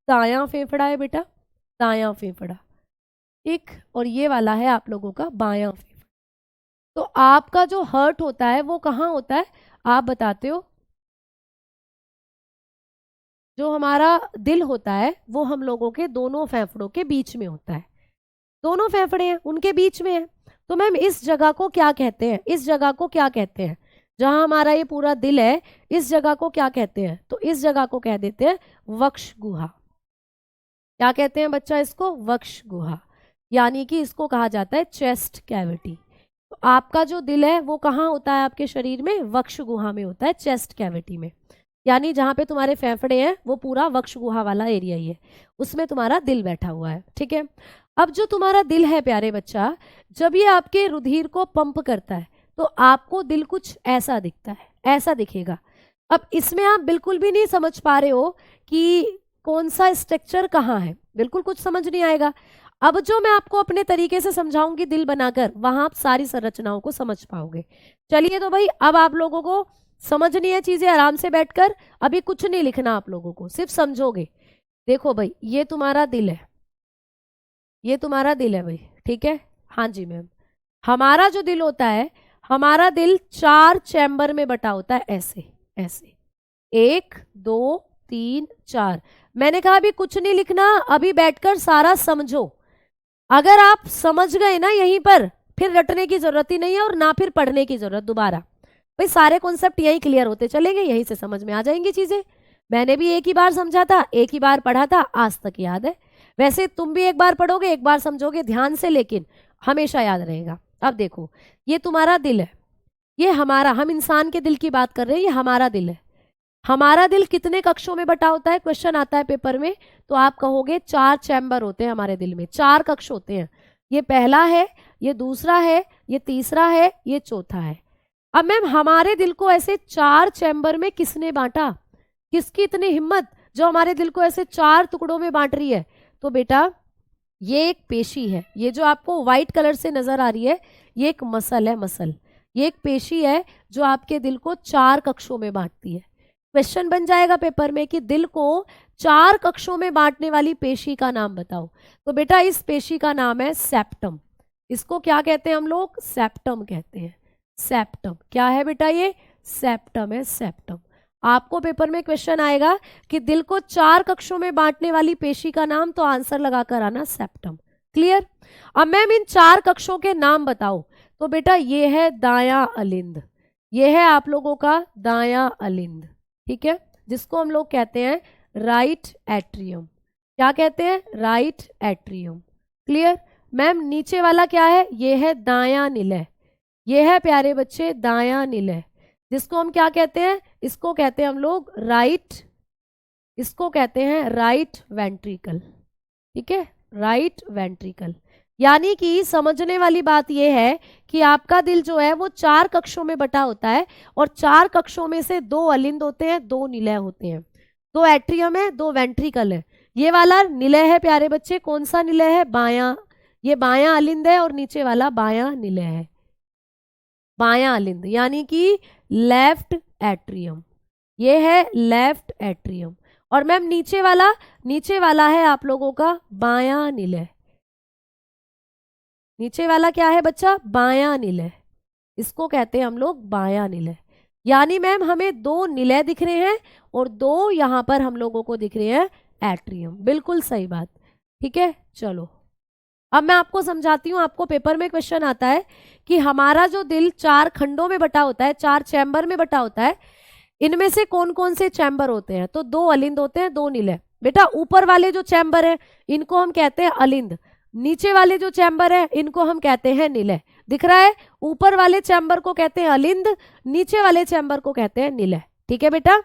दायां फेफड़ा है बेटा, दायां फेफड़ा, ठीक, और ये वाला है आप लोगों का बायां फेफड़ा। तो आपका जो हर्ट होता है वो कहाँ होता है, आप बताते हो? जो हमारा दिल होता है वो हम लोगों के दोनों फेफड़ों के बीच में होता है, दोनों फेफड़े हैं उनके बीच में है। तो मैम इस जगह को क्या कहते हैं, इस जगह को क्या कहते हैं, जहां हमारा ये पूरा दिल है, इस जगह को क्या कहते हैं? तो इस जगह को कह देते हैं वक्ष गुहा। क्या कहते हैं बच्चा इसको? वक्ष गुहा, यानी कि इसको कहा जाता है चेस्ट कैविटी। तो आपका जो दिल है वो कहाँ होता है आपके शरीर में? वक्ष गुहा में होता है, चेस्ट कैविटी में, यानी जहाँ पे तुम्हारे फेफड़े हैं वो पूरा वक्ष गुहा वाला एरिया ही है, उसमें तुम्हारा दिल बैठा हुआ है, ठीक है? अब जो तुम्हारा दिल है प्यारे बच्चा, जब ये आपके रुधिर को पंप करता है तो आपको दिल कुछ ऐसा दिखता है, ऐसा दिखेगा। अब इसमें आप बिल्कुल भी नहीं समझ पा रहे हो कि कौन सा स्ट्रक्चर कहाँ है, बिल्कुल कुछ समझ नहीं आएगा। अब जो मैं आपको अपने तरीके से समझाऊंगी दिल बनाकर, वहां आप सारी संरचनाओं को समझ पाओगे। चलिए तो भाई अब आप लोगों को समझनी है चीजें आराम से बैठकर, अभी कुछ नहीं लिखना आप लोगों को, सिर्फ समझोगे। देखो भाई ये तुम्हारा दिल है, ये तुम्हारा दिल है भाई, ठीक है? हाँ जी मैम, हमारा जो दिल होता है, हमारा दिल 4 चैम्बर में बटा होता है, ऐसे ऐसे, 1 2 3 4। मैंने कहा अभी कुछ नहीं लिखना, अभी बैठकर सारा समझो। अगर आप समझ गए ना यहीं पर, फिर रटने की जरूरत ही नहीं है और ना फिर पढ़ने की जरूरत दोबारा। भाई सारे कॉन्सेप्ट यही क्लियर होते चलेंगे, यहीं से समझ में आ जाएंगी चीजें। मैंने भी एक ही बार समझा था, एक ही बार पढ़ा था, आज तक याद है। वैसे तुम भी एक बार पढ़ोगे, एक बार समझोगे ध्यान से, लेकिन हमेशा याद रहेगा। अब देखो ये तुम्हारा दिल है, ये हमारा, हम इंसान के दिल की बात कर रहे हैं, ये हमारा दिल है। हमारा दिल कितने कक्षों में बटा होता है, क्वेश्चन आता है पेपर में, तो आप कहोगे 4 चैम्बर होते हैं हमारे दिल में, 4 कक्ष होते हैं। ये पहला है, ये दूसरा है, ये तीसरा है, ये चौथा है। अब मैम हमारे दिल को ऐसे 4 चैम्बर में किसने बांटा, किसकी इतनी हिम्मत जो हमारे दिल को ऐसे 4 टुकड़ों में बांट रही है? तो बेटा ये एक पेशी है, ये जो आपको व्हाइट कलर से नजर आ रही है, ये एक मसल है, मसल, ये एक पेशी है जो आपके दिल को 4 कक्षों में बांटती है। क्वेश्चन बन जाएगा पेपर में कि दिल को 4 कक्षों में बांटने वाली पेशी का नाम बताओ। तो बेटा इस पेशी का नाम है सेप्टम। इसको क्या कहते हैं हम लोग? सेप्टम कहते हैं। सेप्टम क्या है बेटा? ये सेप्टम है, सेप्टम। आपको पेपर में क्वेश्चन आएगा कि दिल को 4 कक्षों में बांटने वाली पेशी का नाम, तो आंसर लगाकर आना सेप्टम। क्लियर? अब मैम इन 4 कक्षों के नाम बताओ। तो बेटा ये है दायां अलिंद, ये है आप लोगों का दायां अलिंद, ठीक है, जिसको हम लोग कहते हैं राइट एट्रियम। क्या कहते हैं? Right atrium. क्लियर? मैम नीचे वाला क्या है? ये है दायां निलय, ये है प्यारे बच्चे दायां निलय, जिसको हम क्या कहते हैं? इसको कहते हैं हम लोग राइट, इसको कहते हैं राइट वेंट्रिकल, ठीक है, राइट वेंट्रिकल। यानी कि समझने वाली बात यह है कि आपका दिल जो है वो 4 कक्षों में बटा होता है और 4 कक्षों में से 2 अलिंद होते हैं, 2 निलय होते हैं, 2 एट्रियम है, 2 वेंट्रिकल है। ये वाला निलय है प्यारे बच्चे, कौन सा निलय है? बायां, ये बायां अलिंद है और नीचे वाला बायां निलय है, बायां अलिंद यानी कि लेफ्ट एट्रियम, ये है लेफ्ट एट्रियम। और मैम नीचे वाला है आप लोगों का बायां निलय, नीचे वाला क्या है बच्चा? बायां निलय, इसको कहते हैं हम लोग बायां निलय। यानी मैम हमें 2 निलय दिख रहे हैं और 2 यहाँ पर हम लोगों को दिख रहे हैं एट्रियम, बिल्कुल सही बात। ठीक है, चलो अब मैं आपको समझाती हूँ। आपको पेपर में क्वेश्चन आता है कि हमारा जो दिल 4 खंडों में बटा होता है, 4 चैम्बर में बटा होता है, इनमें से कौन कौन से चैम्बर होते हैं? तो 2 अलिंद होते हैं, 2 निलय। बेटा ऊपर वाले जो चैम्बर है इनको हम कहते हैं अलिंद, नीचे वाले जो चैम्बर है इनको हम कहते हैं निलय। दिख रहा है? ऊपर वाले चैम्बर को कहते हैं अलिंद, नीचे वाले चैम्बर को कहते हैं निलय। ठीक है बेटा,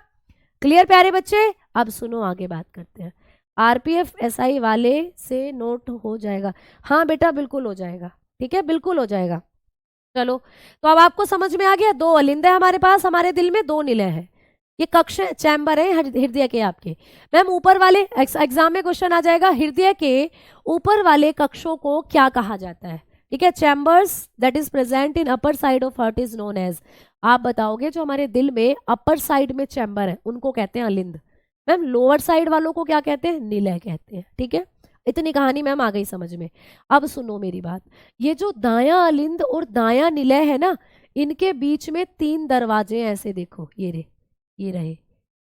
क्लियर प्यारे बच्चे? अब सुनो आगे बात करते हैं। आरपीएफ एसआई वाले से नोट हो जाएगा? हाँ बेटा बिल्कुल हो जाएगा, ठीक है बिल्कुल हो जाएगा। चलो तो अब आपको समझ में आ गया, 2 अलिंद है हमारे पास, हमारे दिल में 2 निलय है, ये कक्ष चैम्बर है हृदय के आपके। मैम ऊपर वाले एग्जाम में क्वेश्चन आ जाएगा, हृदय के ऊपर वाले कक्षों को क्या कहा जाता है? ठीक है, chambers that is present in upper side of heart is known as, आप बताओगे जो हमारे दिल में अपर साइड में चैम्बर है उनको कहते हैं अलिंद। मैम लोअर साइड वालों को क्या कहते हैं? निलय कहते हैं। ठीक है, इतनी कहानी मैम आ गई समझ में। अब सुनो मेरी बात, ये जो दायां अलिंद और दायां निलय है ना, इनके बीच में 3 दरवाजे हैं, ऐसे देखो ये रहे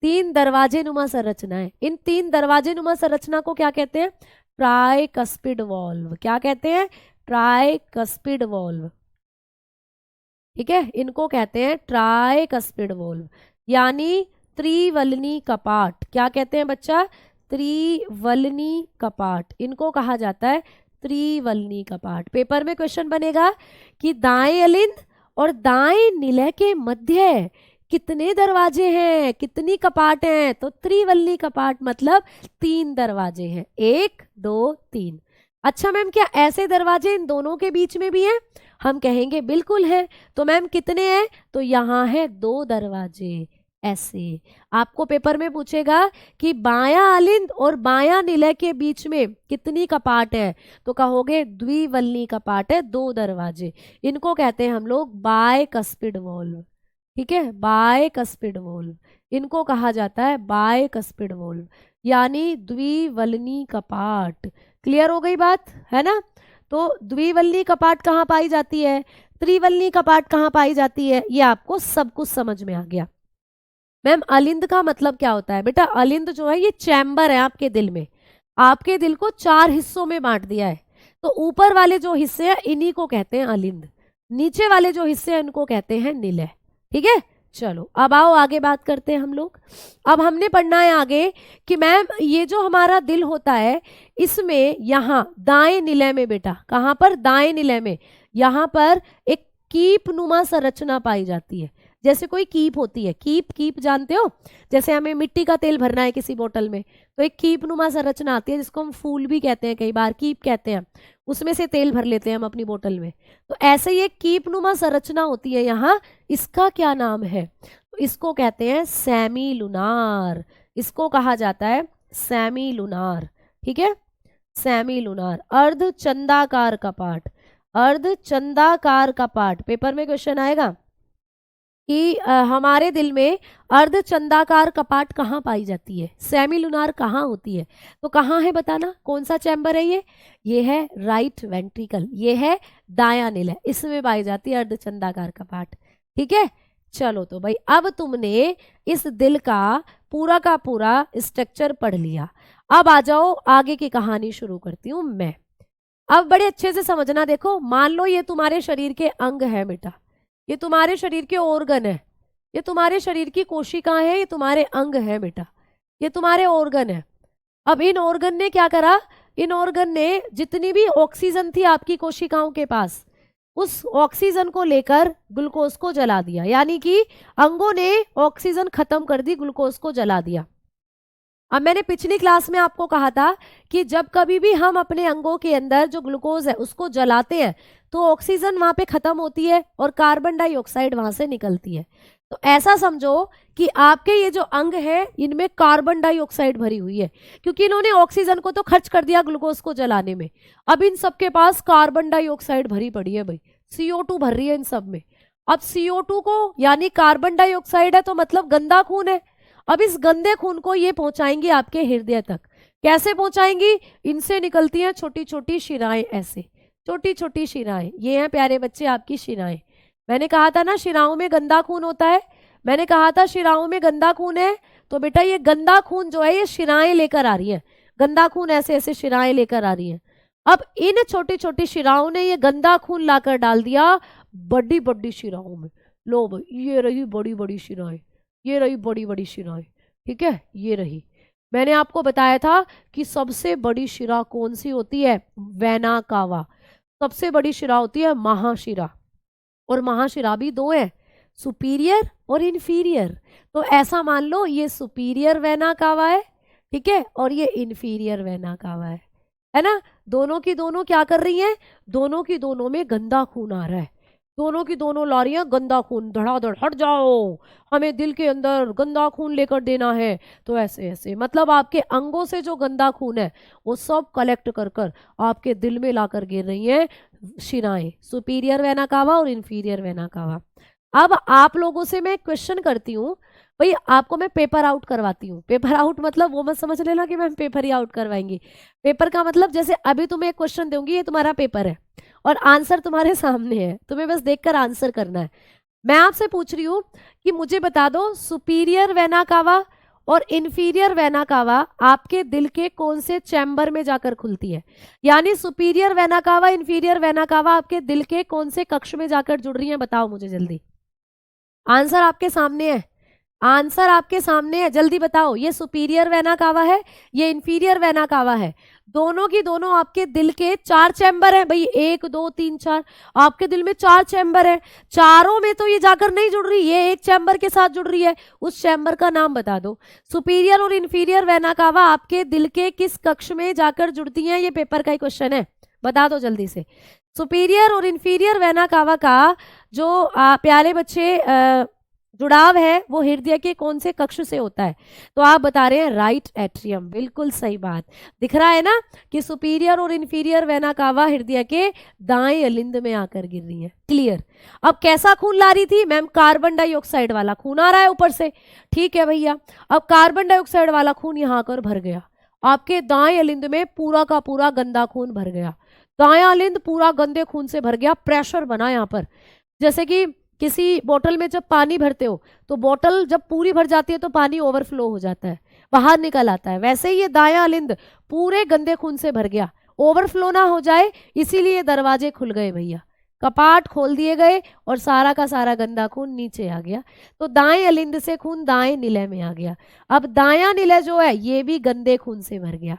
3 दरवाजे नुमा संरचना है। इन 3 दरवाजे नुमा संरचना को क्या कहते हैं? Tricuspid valve. क्या कहते हैं? Tricuspid valve. ठीक है, इनको कहते हैं ट्राइकस्पिड वॉल्व, यानी त्रिवलनी कपाट। क्या कहते हैं बच्चा? त्रिवलनी कपाट, इनको कहा जाता है त्रिवलनी कपाट। पेपर में क्वेश्चन बनेगा कि दाएं अलिंद और दाएं निलय के मध्य कितने दरवाजे हैं, कितनी कपाट हैं? तो त्रिवलनी कपाट मतलब 3 दरवाजे हैं, 1 2 3। अच्छा मैम क्या ऐसे दरवाजे इन दोनों के बीच में भी हैं? हम कहेंगे बिल्कुल है। तो मैम कितने हैं? तो यहाँ है 2 दरवाजे। ऐसे आपको पेपर में पूछेगा कि बायां अलिंद और बायां निलय के बीच में कितनी कपाट है, तो कहोगे द्विवलनी कपाट है, 2 दरवाजे। इनको कहते हैं हम लोग बायकस्पिड वॉल्व। ठीक है, बायकस्पिड वॉल्व, इनको कहा जाता है बायकस्पिड वॉल्व, यानी द्विवलनी कपाट। क्लियर हो गई बात है ना? तो द्विवलनी कपाट कहाँ पाई जाती है, त्रिवलनी कपाट कहाँ पाई जाती है, ये आपको सब कुछ समझ में आ गया। मैम अलिंद का मतलब क्या होता है? बेटा अलिंद जो है ये चैम्बर है आपके दिल में, आपके दिल को 4 हिस्सों में बांट दिया है। तो ऊपर वाले जो हिस्से हैं इन्हीं को कहते हैं अलिंद, नीचे वाले जो हिस्से हैं इनको कहते हैं निलय। ठीक है, चलो अब आओ आगे बात करते हैं हम लोग। अब हमने पढ़ना है आगे कि मैम ये जो हमारा दिल होता है इसमें यहाँ दाएं निलय में, बेटा कहाँ पर? दाएं निलय में, यहाँ पर एक कीप नुमा संरचना पाई जाती है। जैसे कोई कीप होती है, कीप जानते हो? जैसे हमें मिट्टी का तेल भरना है किसी बोतल में, तो एक कीप नुमा संरचना आती है जिसको हम फूल भी कहते हैं, कई बार कीप कहते हैं, उसमें से तेल भर लेते हैं हम अपनी बोतल में। तो ऐसे ही एक कीप नुमा संरचना होती है यहाँ, इसका क्या नाम है? तो इसको कहते हैं सेमी लुनार, इसको कहा जाता है सेमी लुनार। ठीक है, सेमी लुनार, अर्धचंदाकार कपाट, अर्धचंदाकार कपाट। पेपर में क्वेश्चन आएगा कि हमारे दिल में अर्धचंदाकार कपाट कहाँ पाई जाती है, सेमी लुनार कहाँ होती है? तो कहाँ है बताना, कौन सा चैम्बर है ये है राइट वेंट्रिकल, ये है दायां निलय, इसमें पाई जाती है अर्धचंदाकार कपाट। ठीक है, चलो तो भाई अब तुमने इस दिल का पूरा स्ट्रक्चर पढ़ लिया। अब आ जाओ आगे की कहानी शुरू करती हूँ मैं। अब बड़े अच्छे से समझना, देखो मान लो ये तुम्हारे शरीर के अंग है बेटा, ये तुम्हारे शरीर के ऑर्गन है, ये तुम्हारे शरीर की कोशिकाएं हैं, ये तुम्हारे अंग है बेटा, ये तुम्हारे ऑर्गन है। अब इन ऑर्गन ने क्या करा, इन ऑर्गन ने जितनी भी ऑक्सीजन थी आपकी कोशिकाओं के पास, उस ऑक्सीजन को लेकर ग्लूकोज को जला दिया, यानी कि अंगों ने ऑक्सीजन खत्म कर दी, ग्लूकोज को जला दिया। अब मैंने पिछली क्लास में आपको कहा था कि जब कभी भी हम अपने अंगों के अंदर जो ग्लूकोज है उसको जलाते हैं तो ऑक्सीजन वहां पे खत्म होती है और कार्बन डाइऑक्साइड वहां से निकलती है। तो ऐसा समझो कि आपके ये जो अंग है इनमें कार्बन डाइऑक्साइड भरी हुई है, क्योंकि इन्होंने ऑक्सीजन को तो खर्च कर दिया ग्लूकोज को जलाने में। अब इन सबके पास कार्बन डाइऑक्साइड भरी पड़ी है भाई, CO2 भर रही है इन सब में। अब CO2 को यानी कार्बन डाइऑक्साइड है तो मतलब गंदा खून है। अब इस गंदे खून को ये पहुंचाएंगे आपके हृदय तक। कैसे पहुंचाएंगी? इनसे निकलती हैं छोटी छोटी शिराएं, ऐसे छोटी छोटी शिराएं। ये हैं प्यारे बच्चे आपकी शिराएं। मैंने कहा था ना शिराओं में गंदा खून होता है, मैंने कहा था शिराओं में गंदा खून है। तो बेटा ये गंदा खून जो है ये शिराएं लेकर आ रही है, गंदा खून ऐसे ऐसे शिराएं लेकर आ रही है। अब इन छोटी छोटी शिराओं ने ये गंदा खून लाकर डाल दिया बड़ी बड़ी शिराओं में। लो भाई ये रही बड़ी बड़ी शिराएं, ये रही बड़ी बड़ी शिराएं, ठीक है, ये रही। मैंने आपको बताया था कि सबसे बड़ी शिरा कौन सी होती है? Vena cava. सबसे बड़ी शिरा होती है महाशिरा, और महाशिरा भी दो है, सुपीरियर और इन्फीरियर। तो ऐसा मान लो ये सुपीरियर वेना कावा है, ठीक है, और ये इन्फीरियर वेना कावा है ना। दोनों की दोनों क्या कर रही हैं? दोनों की दोनों में गंदा खून आ रहा है, दोनों की दोनों ला रही हैं गंदा खून। धड़ाधड़ हट जाओ, हमें दिल के अंदर गंदा खून लेकर देना है। तो ऐसे ऐसे मतलब आपके अंगों से जो गंदा खून है वो सब कलेक्ट कर कर आपके दिल में लाकर गिर रही हैं शिराएं, सुपीरियर वेना कावा और इन्फीरियर वेना कावा। अब आप लोगों से मैं क्वेश्चन करती हूँ भाई, आपको मैं पेपर आउट करवाती हूँ। पेपर आउट मतलब वो मत समझ लेना कि मैम पेपर ही आउट करवाएंगी। पेपर का मतलब जैसे अभी तुम्हें एक क्वेश्चन दूंगी, ये तुम्हारा पेपर है और आंसर तुम्हारे सामने है, तुम्हें बस देखकर आंसर करना है। मैं आपसे पूछ रही हूँ कि मुझे बता दो सुपीरियर वेना कावा और इन्फीरियर वेना कावा आपके दिल के कौन से चैम्बर में जाकर खुलती है? यानी superior vena cava, inferior vena cava आपके दिल के कौन से कक्ष में जाकर जुड़ रही हैं? बताओ मुझे जल्दी। आंसर आपके सामने है, आंसर आपके सामने है, जल्दी बताओ। ये सुपीरियर वेना कावा है, ये इन्फीरियर वेना कावा है। दोनों की दोनों आपके दिल के 4 चैम्बर हैं भाई, 1 2 3 4। आपके दिल में 4 चैम्बर है, चारों में तो ये जाकर नहीं जुड़ रही, ये एक चैम्बर के साथ जुड़ रही है। उस चैम्बर का नाम बता दो। सुपीरियर और इन्फीरियर वेना कावा आपके दिल के किस कक्ष में जाकर जुड़ती हैं? ये पेपर का ही क्वेश्चन है, बता दो जल्दी से। सुपीरियर और इन्फीरियर वेना कावा का जो प्यारे बच्चे जुड़ाव है वो हृदय के कौन से कक्ष से होता है? तो आप बता रहे हैं राइट एट्रियम। बिल्कुल सही बात। दिख रहा है ना कि सुपीरियर और इन्फीरियर वेना कावा हृदय के दाएं अलिंद में आकर गिर रही है। क्लियर। अब कैसा खून ला रही थी मैम? कार्बन डाइऑक्साइड वाला खून आ रहा है ऊपर से, ठीक है भैया। अब कार्बन डाइऑक्साइड वाला खून यहाँ आकर भर गया, आपके दाएं अलिंद में पूरा का पूरा गंदा खून भर गया। दायां अलिंद पूरा गंदे खून से भर गया, प्रेशर बना यहाँ पर। जैसे कि किसी बोतल में जब पानी भरते हो तो बोतल जब पूरी भर जाती है तो पानी ओवरफ्लो हो जाता है, बाहर निकल आता है, वैसे ही ये दायां अलिंद पूरे गंदे खून से भर गया, ओवरफ्लो ना हो जाए इसीलिए दरवाजे खुल गए भैया, कपाट खोल दिए गए और सारा का सारा गंदा खून नीचे आ गया। तो दाएं अलिंद से खून दाएं निलय में आ गया। अब दायां निलय जो है ये भी गंदे खून से भर गया,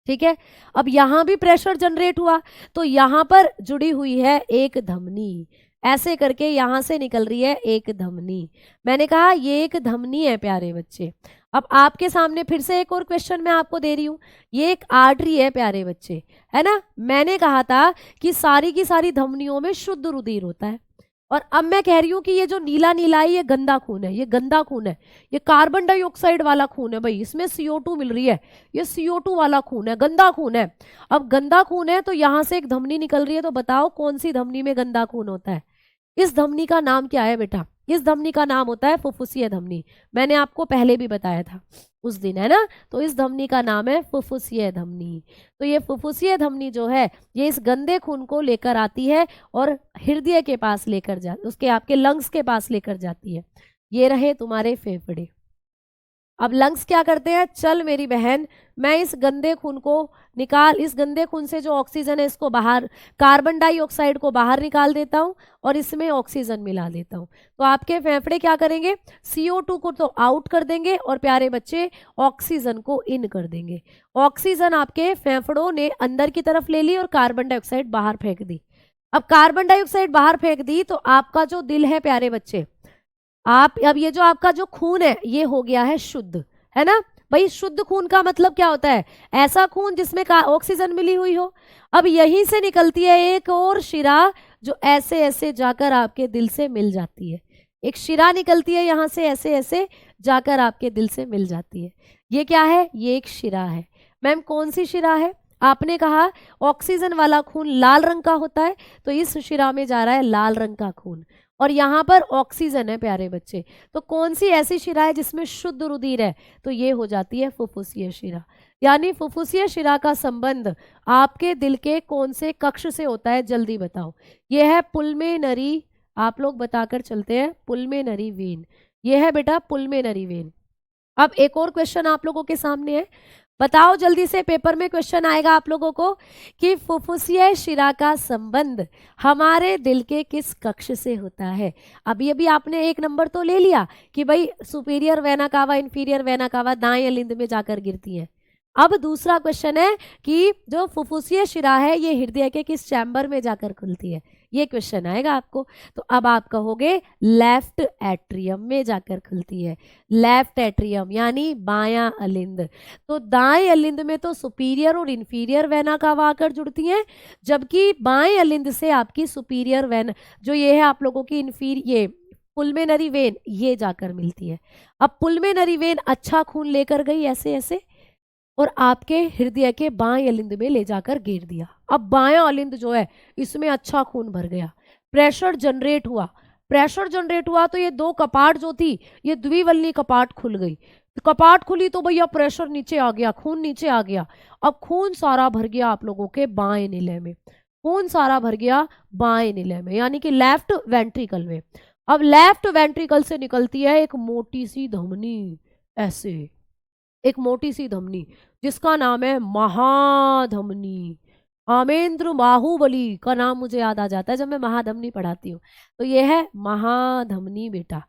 ठीक है। अब यहां भी प्रेशर जनरेट हुआ तो यहां पर जुड़ी हुई है एक धमनी, ऐसे करके यहां से निकल रही है एक धमनी। मैंने कहा ये एक धमनी है प्यारे बच्चे। अब आपके सामने फिर से एक और क्वेश्चन मैं आपको दे रही हूं, ये एक आर्टरी है प्यारे बच्चे, है ना। मैंने कहा था कि सारी की सारी धमनियों में शुद्ध रुधिर होता है, और अब मैं कह रही हूँ कि ये जो नीला नीला है ये गंदा खून है, ये गंदा खून है, ये कार्बन डाइऑक्साइड वाला खून है भाई, इसमें CO2 मिल रही है, ये CO2 वाला खून है, गंदा खून है। अब गंदा खून है तो यहाँ से एक धमनी निकल रही है, तो बताओ कौन सी धमनी में गंदा खून होता है? इस धमनी का नाम क्या है बेटा? इस धमनी का नाम होता है फुफ्फुसीय धमनी। मैंने आपको पहले भी बताया था उस दिन, है ना। तो इस धमनी का नाम है फुफ्फुसीय धमनी। तो ये फुफ्फुसीय धमनी जो है ये इस गंदे खून को लेकर आती है और हृदय के पास लेकर जा, उसके आपके लंग्स के पास लेकर जाती है। ये रहे तुम्हारे फेफड़े। अब लंग्स क्या करते हैं? चल मेरी बहन, मैं इस गंदे खून को निकाल, इस गंदे खून से जो ऑक्सीजन है इसको बाहर, कार्बन डाइऑक्साइड को बाहर निकाल देता हूं और इसमें ऑक्सीजन मिला देता हूं। तो आपके फेफड़े क्या करेंगे? CO2 को तो आउट कर देंगे और प्यारे बच्चे ऑक्सीजन को इन कर देंगे। ऑक्सीजन आपके फेफड़ों ने अंदर की तरफ ले ली और कार्बन डाइऑक्साइड बाहर फेंक दी। अब कार्बन डाइऑक्साइड बाहर फेंक दी तो आपका जो दिल है प्यारे बच्चे, आप अब ये जो आपका जो खून है ये हो गया है शुद्ध, है ना। भाई शुद्ध खून का मतलब क्या होता है? ऐसा खून जिसमें ऑक्सीजन मिली हुई हो। अब यहीं से निकलती है एक और शिरा जो ऐसे ऐसे जाकर आपके दिल से मिल जाती है। एक शिरा निकलती है यहाँ से ऐसे ऐसे जाकर आपके दिल से मिल जाती है। ये क्या है? ये एक शिरा है। मैम कौन सी शिरा है? आपने कहा ऑक्सीजन वाला खून लाल रंग का होता है, तो इस शिरा में जा रहा है लाल रंग का खून, और यहाँ पर ऑक्सीजन है प्यारे बच्चे। तो कौन सी ऐसी शिरा है जिसमें शुद्ध रुधिर है? तो ये हो जाती है फुफ्फुसीय शिरा। यानी फुफ्फुसीय शिरा का संबंध आपके दिल के कौन से कक्ष से होता है? जल्दी बताओ। ये है पुल्मेनरी, आप लोग बताकर चलते हैं, पुल्मेनरी वेन। ये है बेटा पुल्मेनरी वेन। अब एक और क्वेश्चन आप लोगों के सामने है, बताओ जल्दी से, पेपर में क्वेश्चन आएगा आप लोगों को कि फुफ्फुसीय शिरा का संबंध हमारे दिल के किस कक्ष से होता है? अभी अभी आपने एक नंबर तो ले लिया कि भाई superior vena cava, inferior vena cava दाएं अलिंद में जाकर गिरती है। अब दूसरा क्वेश्चन है कि जो फुफ्फुसीय शिरा है ये हृदय के किस चैम्बर में जाकर खुलती है? ये क्वेश्चन आएगा आपको। तो अब आप कहोगे लेफ्ट एट्रियम में जाकर खुलती है। लेफ्ट एट्रियम यानी बायां अलिंद। तो दाएं अलिंद में तो सुपीरियर और इंफीरियर वेना कावा आकर जुड़ती हैं, जबकि बाएं अलिंद से आपकी सुपीरियर वेन जो ये है आप लोगों की ये पुल्मेनरी वेन, ये जाकर मिलती है। अब पुल्मेनरी वेन अच्छा खून लेकर गई ऐसे ऐसे और आपके हृदय के बाएं अलिंद में ले जाकर गिर दिया। अब बायां अलिंद जो है इसमें अच्छा खून भर गया, प्रेशर जनरेट हुआ। प्रेशर जनरेट हुआ तो ये दो कपाट जो थी ये द्विवल्ली कपाट खुल गई। कपाट खुली तो भैया प्रेशर नीचे आ गया, खून नीचे आ गया। अब खून सारा भर गया आप लोगों के बाएं नीले में, खून सारा भर गया बाएं नीले में, यानी कि लेफ्ट वेंट्रिकल में। अब लेफ्ट वेंट्रिकल से निकलती है एक मोटी सी धमनी, ऐसे एक मोटी सी धमनी जिसका नाम है महाधमनी। आमेंद्र बाहुबली का नाम मुझे याद आ जाता है जब मैं महाधमनी पढ़ाती हूँ। तो ये है महाधमनी बेटा।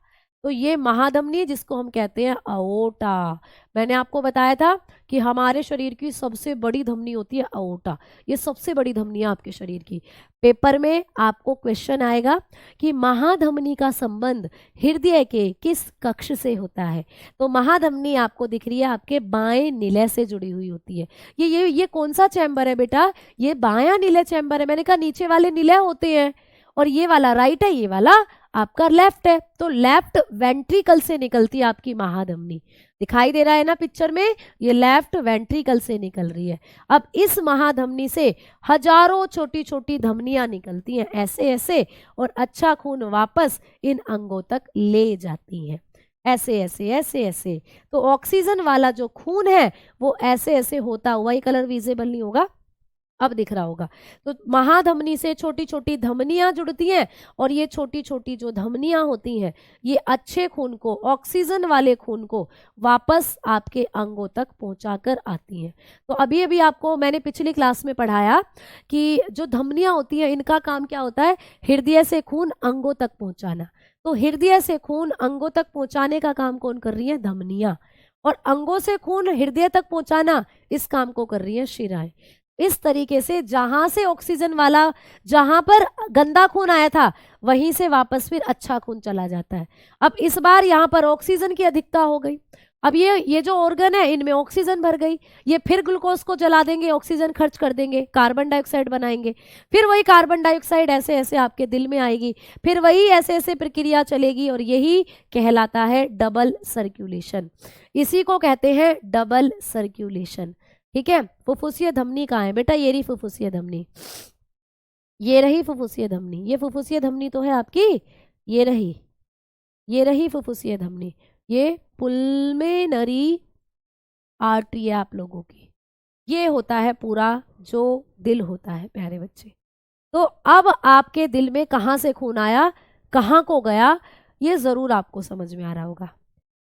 तो ये महाधमनी जिसको हम कहते हैं अओर्टा। मैंने आपको बताया था कि हमारे शरीर की सबसे बड़ी धमनी होती है अओर्टा। ये सबसे बड़ी धमनी है आपके शरीर की। पेपर में आपको क्वेश्चन आएगा कि महाधमनी का संबंध हृदय के किस कक्ष से होता है? तो महाधमनी आपको दिख रही है आपके बाएं निलय से जुड़ी हुई होती है। ये कौन सा चैम्बर है बेटा? ये बायां निलय चैम्बर है। मैंने कहा नीचे वाले निलय होते हैं और ये वाला राइट है, ये वाला आपका लेफ्ट है। तो लेफ्ट वेंट्रिकल से निकलती है आपकी महाधमनी। दिखाई दे रहा है ना पिक्चर में, ये लेफ्ट वेंट्रिकल से निकल रही है। अब इस महाधमनी से हजारों छोटी छोटी धमनियां निकलती हैं ऐसे ऐसे, और अच्छा खून वापस इन अंगों तक ले जाती हैं ऐसे ऐसे ऐसे ऐसे। तो ऑक्सीजन वाला जो खून है वो ऐसे ऐसे होता हुआ, ये कलर विजिबल नहीं होगा, अब दिख रहा होगा। तो महाधमनी से छोटी छोटी धमनियां जुड़ती हैं और ये छोटी छोटी जो धमनियां होती हैं ये अच्छे खून को, ऑक्सीजन वाले खून को वापस आपके अंगों तक पहुंचाकर आती हैं। तो अभी अभी आपको मैंने पिछली क्लास में पढ़ाया कि जो धमनियां होती हैं इनका काम क्या होता है? हृदय से खून अंगों तक पहुंचाना। तो हृदय से खून अंगों तक पहुंचाने का काम कौन कर रही है? धमनियां। और अंगों से खून हृदय तक पहुंचाना, इस काम को कर रही है शिराएं। इस तरीके से जहां से ऑक्सीजन वाला, जहां पर गंदा खून आया था वहीं से वापस फिर अच्छा खून चला जाता है। अब इस बार यहाँ पर ऑक्सीजन की अधिकता हो गई। अब ये जो ऑर्गन है इनमें ऑक्सीजन भर गई, ये फिर ग्लूकोज को जला देंगे, ऑक्सीजन खर्च कर देंगे, कार्बन डाइऑक्साइड बनाएंगे। फिर वही कार्बन डाइऑक्साइड ऐसे ऐसे आपके दिल में आएगी, फिर वही ऐसे ऐसे प्रक्रिया चलेगी, और यही कहलाता है डबल सर्कुलेशन। इसी को कहते हैं डबल सर्कुलेशन। ठीक है। फुफ्फुसीय धमनी कहाँ है बेटा? ये रही फुफ्फुसीय धमनी, ये रही फुफ्फुसीय धमनी। ये फुफ्फुसीय धमनी तो है आपकी, ये रही फुफ्फुसीय धमनी। ये पुल्मेनरी आर्टरी है आप लोगों की। ये होता है पूरा जो दिल होता है प्यारे बच्चे। तो अब आपके दिल में कहाँ से खून आया, कहाँ को गया, ये जरूर आपको समझ में आ रहा होगा।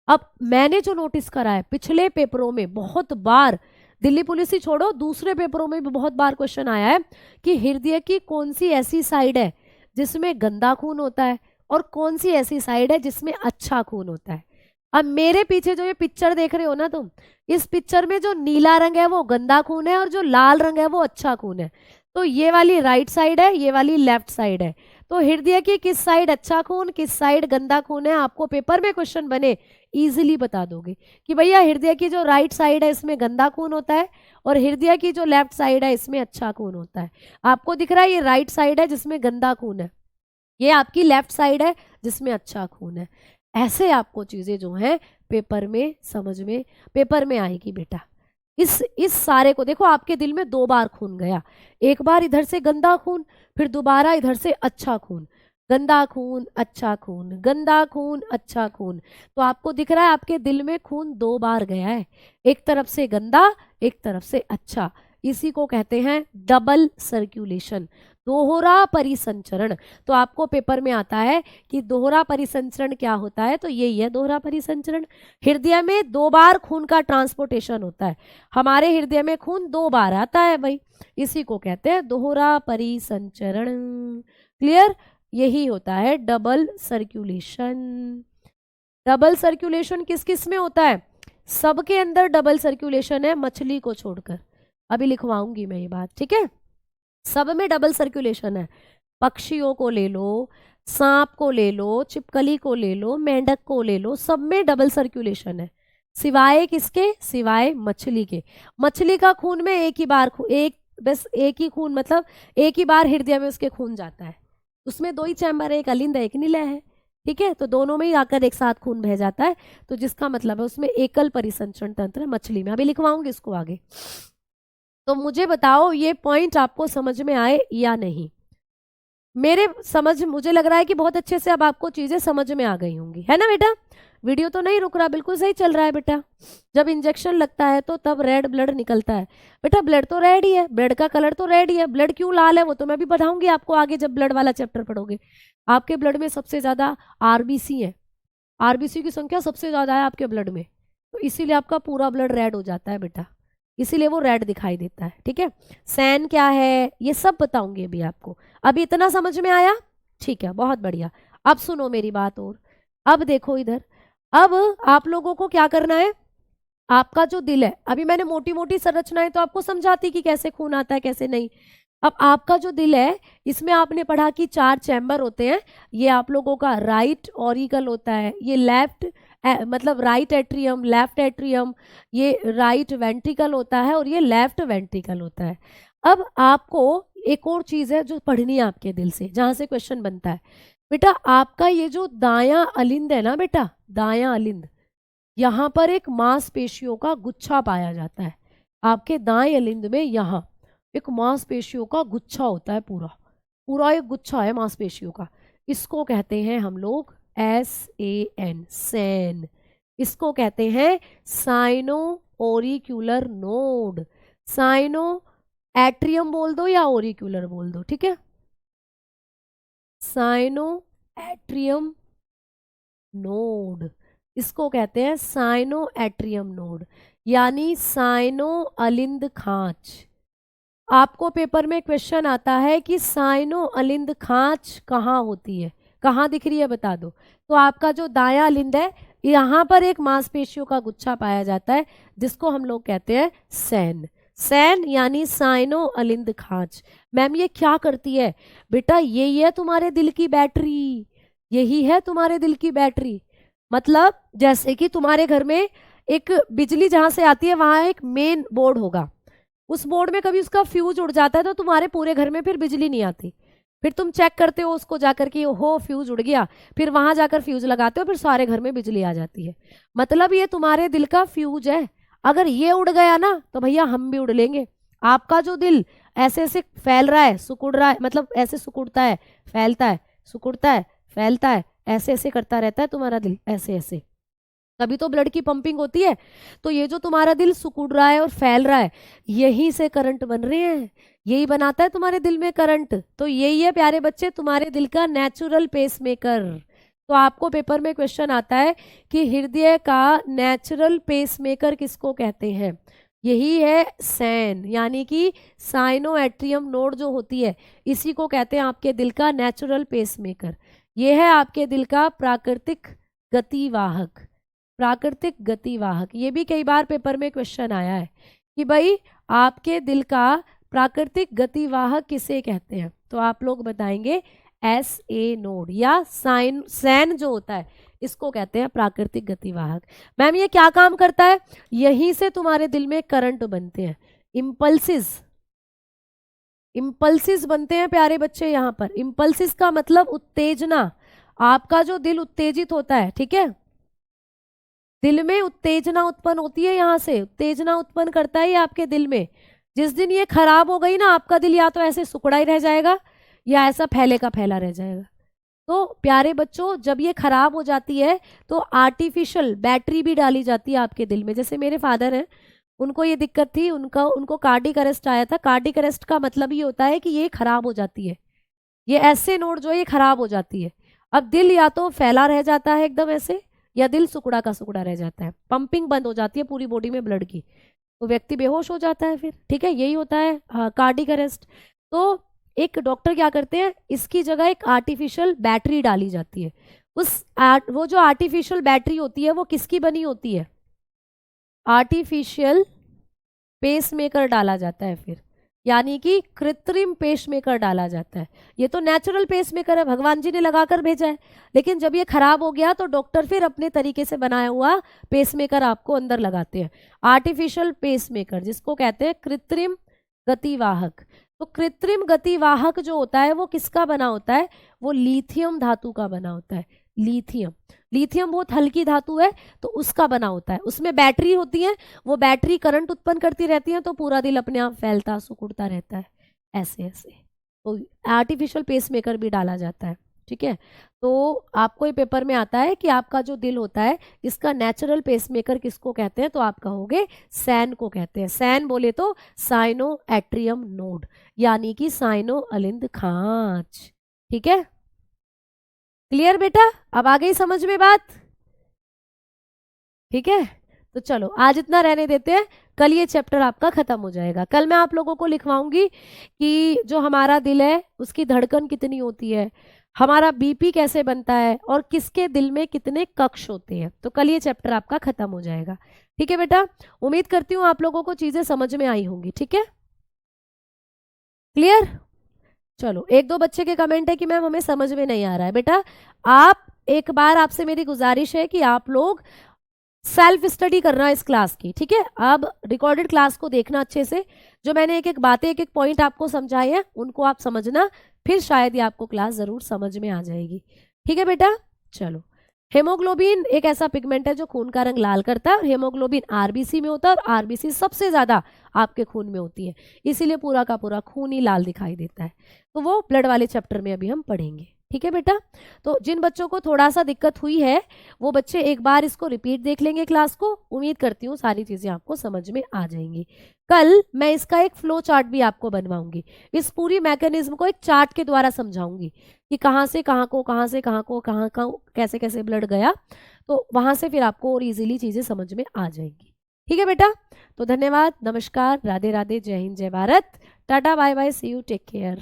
अब मैंने जो नोटिस करा है पिछले पेपरों में बहुत बार, दिल्ली पुलिस ही छोड़ो दूसरे पेपरों में भी बहुत बार क्वेश्चन आया है कि हृदय की कौन सी ऐसी साइड है जिसमें गंदा खून होता है और कौन सी ऐसी साइड है जिसमें अच्छा खून होता है। अब मेरे पीछे जो ये पिक्चर देख रहे हो ना तुम, इस पिक्चर में जो नीला रंग है वो गंदा खून है और जो लाल रंग है वो अच्छा खून है। तो ये वाली राइट साइड है, ये वाली लेफ्ट साइड है। तो हृदय की किस साइड अच्छा खून, किस साइड गंदा खून है, आपको पेपर में क्वेश्चन बने इजीली बता दोगे कि भैया हृदय की जो राइट साइड है इसमें गंदा खून होता है और हृदय की जो लेफ्ट साइड है इसमें अच्छा खून होता है। आपको दिख रहा है ये राइट साइड है जिसमें गंदा खून है, ये आपकी लेफ्ट साइड है जिसमें अच्छा खून है। ऐसे आपको चीजें जो हैं पेपर में समझ में पेपर में आएगी बेटा। इस सारे को देखो, आपके दिल में 2 बार खून गया, एक बार इधर से गंदा खून, फिर दोबारा इधर से अच्छा खून, गंदा खून अच्छा खून, गंदा खून अच्छा खून। तो आपको दिख रहा है आपके दिल में खून 2 बार गया है, एक तरफ से गंदा एक तरफ से अच्छा। इसी को कहते हैं डबल सर्कुलेशन, दोहरा परिसंचरण। तो आपको पेपर में आता है कि दोहरा परिसंचरण क्या होता है, तो यही है दोहरा परिसंचरण। हृदय में 2 बार खून का ट्रांसपोर्टेशन होता है, हमारे हृदय में खून 2 बार आता है भाई, इसी को कहते हैं दोहरा परिसंचरण। क्लियर? यही होता है डबल सर्कुलेशन। डबल सर्कुलेशन किस किस में होता है? सबके अंदर डबल सर्कुलेशन है मछली को छोड़कर। अभी लिखवाऊंगी मैं ये बात, ठीक है? सब में डबल सर्कुलेशन है। पक्षियों को ले लो, सांप को ले लो, छिपकली को ले लो, मेंढक को ले लो, सब में डबल सर्कुलेशन है, सिवाय किसके? सिवाय मछली के। मछली का खून में एक ही बार बस एक ही खून, मतलब एक ही बार हृदय में उसके खून जाता है, उसमें 2 ही चैम्बर है, एक अलिंद है एक निलय है, ठीक है? तो दोनों में ही आकर एक साथ खून बह जाता है, तो जिसका मतलब है उसमें एकल परिसंचरण तंत्र है मछली में। अभी लिखवाऊंगी इसको आगे। तो मुझे बताओ ये पॉइंट आपको समझ में आए या नहीं? मुझे लग रहा है कि बहुत अच्छे से अब आपको चीजें समझ में आ गई होंगी, है ना बेटा? वीडियो तो नहीं रुक रहा, बिल्कुल सही चल रहा है बेटा। जब इंजेक्शन लगता है तो तब रेड ब्लड निकलता है बेटा, ब्लड तो रेड ही है, ब्लड का कलर तो रेड ही है। ब्लड क्यों लाल है वो तो मैं भी बताऊंगी आपको आगे जब ब्लड वाला चैप्टर पढ़ोगे। आपके ब्लड में सबसे ज्यादा आरबीसी है, आरबीसी की संख्या सबसे ज्यादा है आपके ब्लड में, तो इसीलिए आपका पूरा ब्लड रेड हो जाता है बेटा, इसीलिए वो रेड दिखाई देता है, ठीक है? सैन क्या है ये सब बताऊंगी अभी आपको। अभी इतना समझ में आया? ठीक है, बहुत बढ़िया। अब सुनो मेरी बात और, अब देखो इधर, अब आप लोगों को क्या करना है, आपका जो दिल है, अभी मैंने मोटी मोटी संरचनाएं तो आपको समझाती कि कैसे खून आता है कैसे नहीं। अब आपका जो दिल है इसमें आपने पढ़ा कि 4 चैम्बर होते हैं, ये आप लोगों का राइट ऑरिकल होता है, ये लेफ्ट मतलब राइट एट्रियम, लेफ्ट एट्रियम, ये राइट वेंट्रिकल होता है और ये लेफ्ट वेंट्रिकल होता है। अब आपको एक और चीज है जो पढ़नी है आपके दिल से, जहां से क्वेश्चन बनता है बेटा। आपका ये जो दायां अलिंद है ना बेटा, दायां अलिंद, यहाँ पर एक मांसपेशियों का गुच्छा पाया जाता है। आपके दाएं अलिंद में यहाँ एक मांसपेशियों का गुच्छा होता है, पूरा पूरा एक गुच्छा है मांसपेशियों का। इसको कहते हैं हम लोग SAN, सैन। इसको कहते हैं साइनो ओरिक्यूलर नोड। साइनो एट्रियम बोल दो या ओरिक्यूलर बोल दो, ठीक है? साइनो एट्रियम नोड, इसको कहते हैं साइनो एट्रियम नोड, यानी साइनो अलिंद खांच। आपको पेपर में क्वेश्चन आता है कि साइनो अलिंद खांच कहाँ होती है, कहाँ दिख रही है बता दो। तो आपका जो दायां अलिंद है यहाँ पर एक मांसपेशियों का गुच्छा पाया जाता है जिसको हम लोग कहते हैं सैन। सैन यानी साइनो अलिंद खांच। मैम ये क्या करती है बेटा? यही है तुम्हारे दिल की बैटरी, यही है तुम्हारे दिल की बैटरी। मतलब जैसे कि तुम्हारे घर में एक बिजली जहां से आती है वहां एक मेन बोर्ड होगा, उस बोर्ड में कभी उसका फ्यूज उड़ जाता है तो तुम्हारे पूरे घर में फिर बिजली नहीं आती, फिर तुम चेक करते हो उसको जाकर के, हो फ्यूज उड़ गया, फिर वहां जाकर फ्यूज लगाते हो, फिर सारे घर में बिजली आ जाती है। मतलब ये तुम्हारे दिल का फ्यूज है, अगर ये उड़ गया ना तो भैया हम भी उड़ लेंगे। आपका जो दिल ऐसे ऐसे फैल रहा है, सिकुड़ रहा है, मतलब ऐसे सिकुड़ता है, फैलता है, सिकुड़ता है, फैलता है, ऐसे ऐसे करता रहता है तुम्हारा दिल, ऐसे ऐसे, तभी तो ब्लड की पंपिंग होती है। तो ये जो तुम्हारा दिल सिकुड़ रहा है और फैल रहा है, यहीं से करंट बन रहे हैं, यही बनाता है तुम्हारे दिल में करंट। तो यही है प्यारे बच्चे तुम्हारे दिल का नेचुरल पेसमेकर। तो आपको पेपर में क्वेश्चन आता है कि हृदय का नेचुरल पेसमेकर किसको कहते हैं? यही है सैन, यानी कि साइनो एट्रियम नोड जो होती है, इसी को कहते हैं आपके दिल का नेचुरल पेसमेकर। यह है आपके दिल का प्राकृतिक गतिवाहक। प्राकृतिक गतिवाहक, ये भी कई बार पेपर में क्वेश्चन आया है कि भाई आपके दिल का प्राकृतिक गतिवाहक किसे कहते हैं, तो आप लोग बताएंगे SA नोड या सैन जो होता है इसको कहते हैं प्राकृतिक गतिवाहक। मैम ये क्या काम करता है? यहीं से तुम्हारे दिल में करंट बनते हैं, इम्पल्सिस बनते हैं प्यारे बच्चे। यहाँ पर इम्पल्सिस का मतलब उत्तेजना, आपका जो दिल उत्तेजित होता है, ठीक है, दिल में उत्तेजना उत्पन्न होती है, यहाँ से उत्तेजना उत्पन्न करता है ये आपके दिल में। जिस दिन ये खराब हो गई ना, आपका दिल या तो ऐसे सुकड़ा ही रह जाएगा या ऐसा फैले का फैला रह जाएगा। तो प्यारे बच्चों जब ये खराब हो जाती है तो आर्टिफिशियल बैटरी भी डाली जाती है आपके दिल में। जैसे मेरे फादर हैं, उनको ये दिक्कत थी, उनको कार्डिक अरेस्ट आया था। कार्डिक अरेस्ट का मतलब ये होता है कि ये खराब हो जाती है, ये ऐसे नोड जो है ये खराब हो जाती है। अब दिल या तो फैला रह जाता है एकदम ऐसे, या दिल सुकड़ा का सुकड़ा रह जाता है, पंपिंग बंद हो जाती है पूरी बॉडी में ब्लड की, तो व्यक्ति बेहोश हो जाता है फिर, ठीक है, यही होता है कार्डिक अरेस्ट। तो एक डॉक्टर क्या करते हैं, इसकी जगह एक आर्टिफिशियल बैटरी डाली जाती है। वो जो आर्टिफिशियल बैटरी होती है वो किसकी बनी होती है? आर्टिफिशियल पेसमेकर डाला जाता है फिर, यानी कि कृत्रिम पेसमेकर डाला जाता है। ये तो नेचुरल पेसमेकर है, भगवान जी ने लगाकर भेजा है, लेकिन जब ये खराब हो गया तो डॉक्टर फिर अपने तरीके से बनाया हुआ पेसमेकर आपको अंदर लगाते हैं, आर्टिफिशियल पेसमेकर, जिसको कहते हैं कृत्रिम गतिवाहक। तो कृत्रिम गतिवाहक जो होता है वो किसका बना होता है? वो लिथियम धातु का बना होता है। लिथियम बहुत हल्की धातु है, तो उसका बना होता है। उसमें बैटरी होती है, वो बैटरी करंट उत्पन्न करती रहती है, तो पूरा दिल अपने आप फैलता सिकुड़ता रहता है ऐसे ऐसे। तो आर्टिफिशियल पेसमेकर भी डाला जाता है, ठीक है। तो आपको ये पेपर में आता है कि आपका जो दिल होता है इसका नेचुरल पेसमेकर किसको कहते हैं? तो आप कहोगे सैन को कहते हैं। सैन बोले तो साइनो एट्रियम नोड, यानी कि साइनो अलिंद खांच, ठीक है। क्लियर बेटा? अब आ गई समझ में बात? ठीक है, तो चलो आज इतना रहने देते हैं, कल ये चैप्टर आपका खत्म हो जाएगा। कल मैं आप लोगों को लिखवाऊंगी कि जो हमारा दिल है उसकी धड़कन कितनी होती है, हमारा बीपी कैसे बनता है, और किसके दिल में कितने कक्ष होते हैं। तो कल ये चैप्टर आपका खत्म हो जाएगा, ठीक है बेटा। उम्मीद करती हूँ आप लोगों को चीजें समझ में आई होंगी, ठीक है, क्लियर। चलो, एक दो बच्चे के कमेंट है कि मैम हमें समझ में नहीं आ रहा है। बेटा आप एक बार, आपसे मेरी गुजारिश है कि आप लोग सेल्फ स्टडी करना इस क्लास की, ठीक है। अब रिकॉर्डेड क्लास को देखना अच्छे से, जो मैंने एक एक बातें एक एक पॉइंट आपको समझाए हैं उनको आप समझना, फिर शायद ही आपको क्लास जरूर समझ में आ जाएगी, ठीक है बेटा। चलो, हेमोग्लोबिन एक ऐसा पिगमेंट है जो खून का रंग लाल करता है, और हेमोग्लोबिन आरबीसी में होता है, और आरबीसी सबसे ज्यादा आपके खून में होती है, इसीलिए पूरा का पूरा खून ही लाल दिखाई देता है। तो वो ब्लड वाले चैप्टर में अभी हम पढ़ेंगे, ठीक है बेटा। तो जिन बच्चों को थोड़ा सा दिक्कत हुई है वो बच्चे एक बार इसको रिपीट देख लेंगे क्लास को, उम्मीद करती हूँ सारी चीजें आपको समझ में आ जाएंगी। कल मैं इसका एक फ्लो चार्ट भी आपको बनवाऊंगी, इस पूरी मैकेनिज्म को एक चार्ट के द्वारा समझाऊंगी कि कहाँ से कहाँ को, कहाँ से कहाँ को, कहाँ कहाँ कैसे कैसे ब्लड गया, तो वहां से फिर आपको और इजीली चीजें समझ में आ जाएंगी, ठीक है बेटा। तो धन्यवाद, नमस्कार, राधे राधे, जय हिंद, जय Bharat, tata bye bye, see you, take care.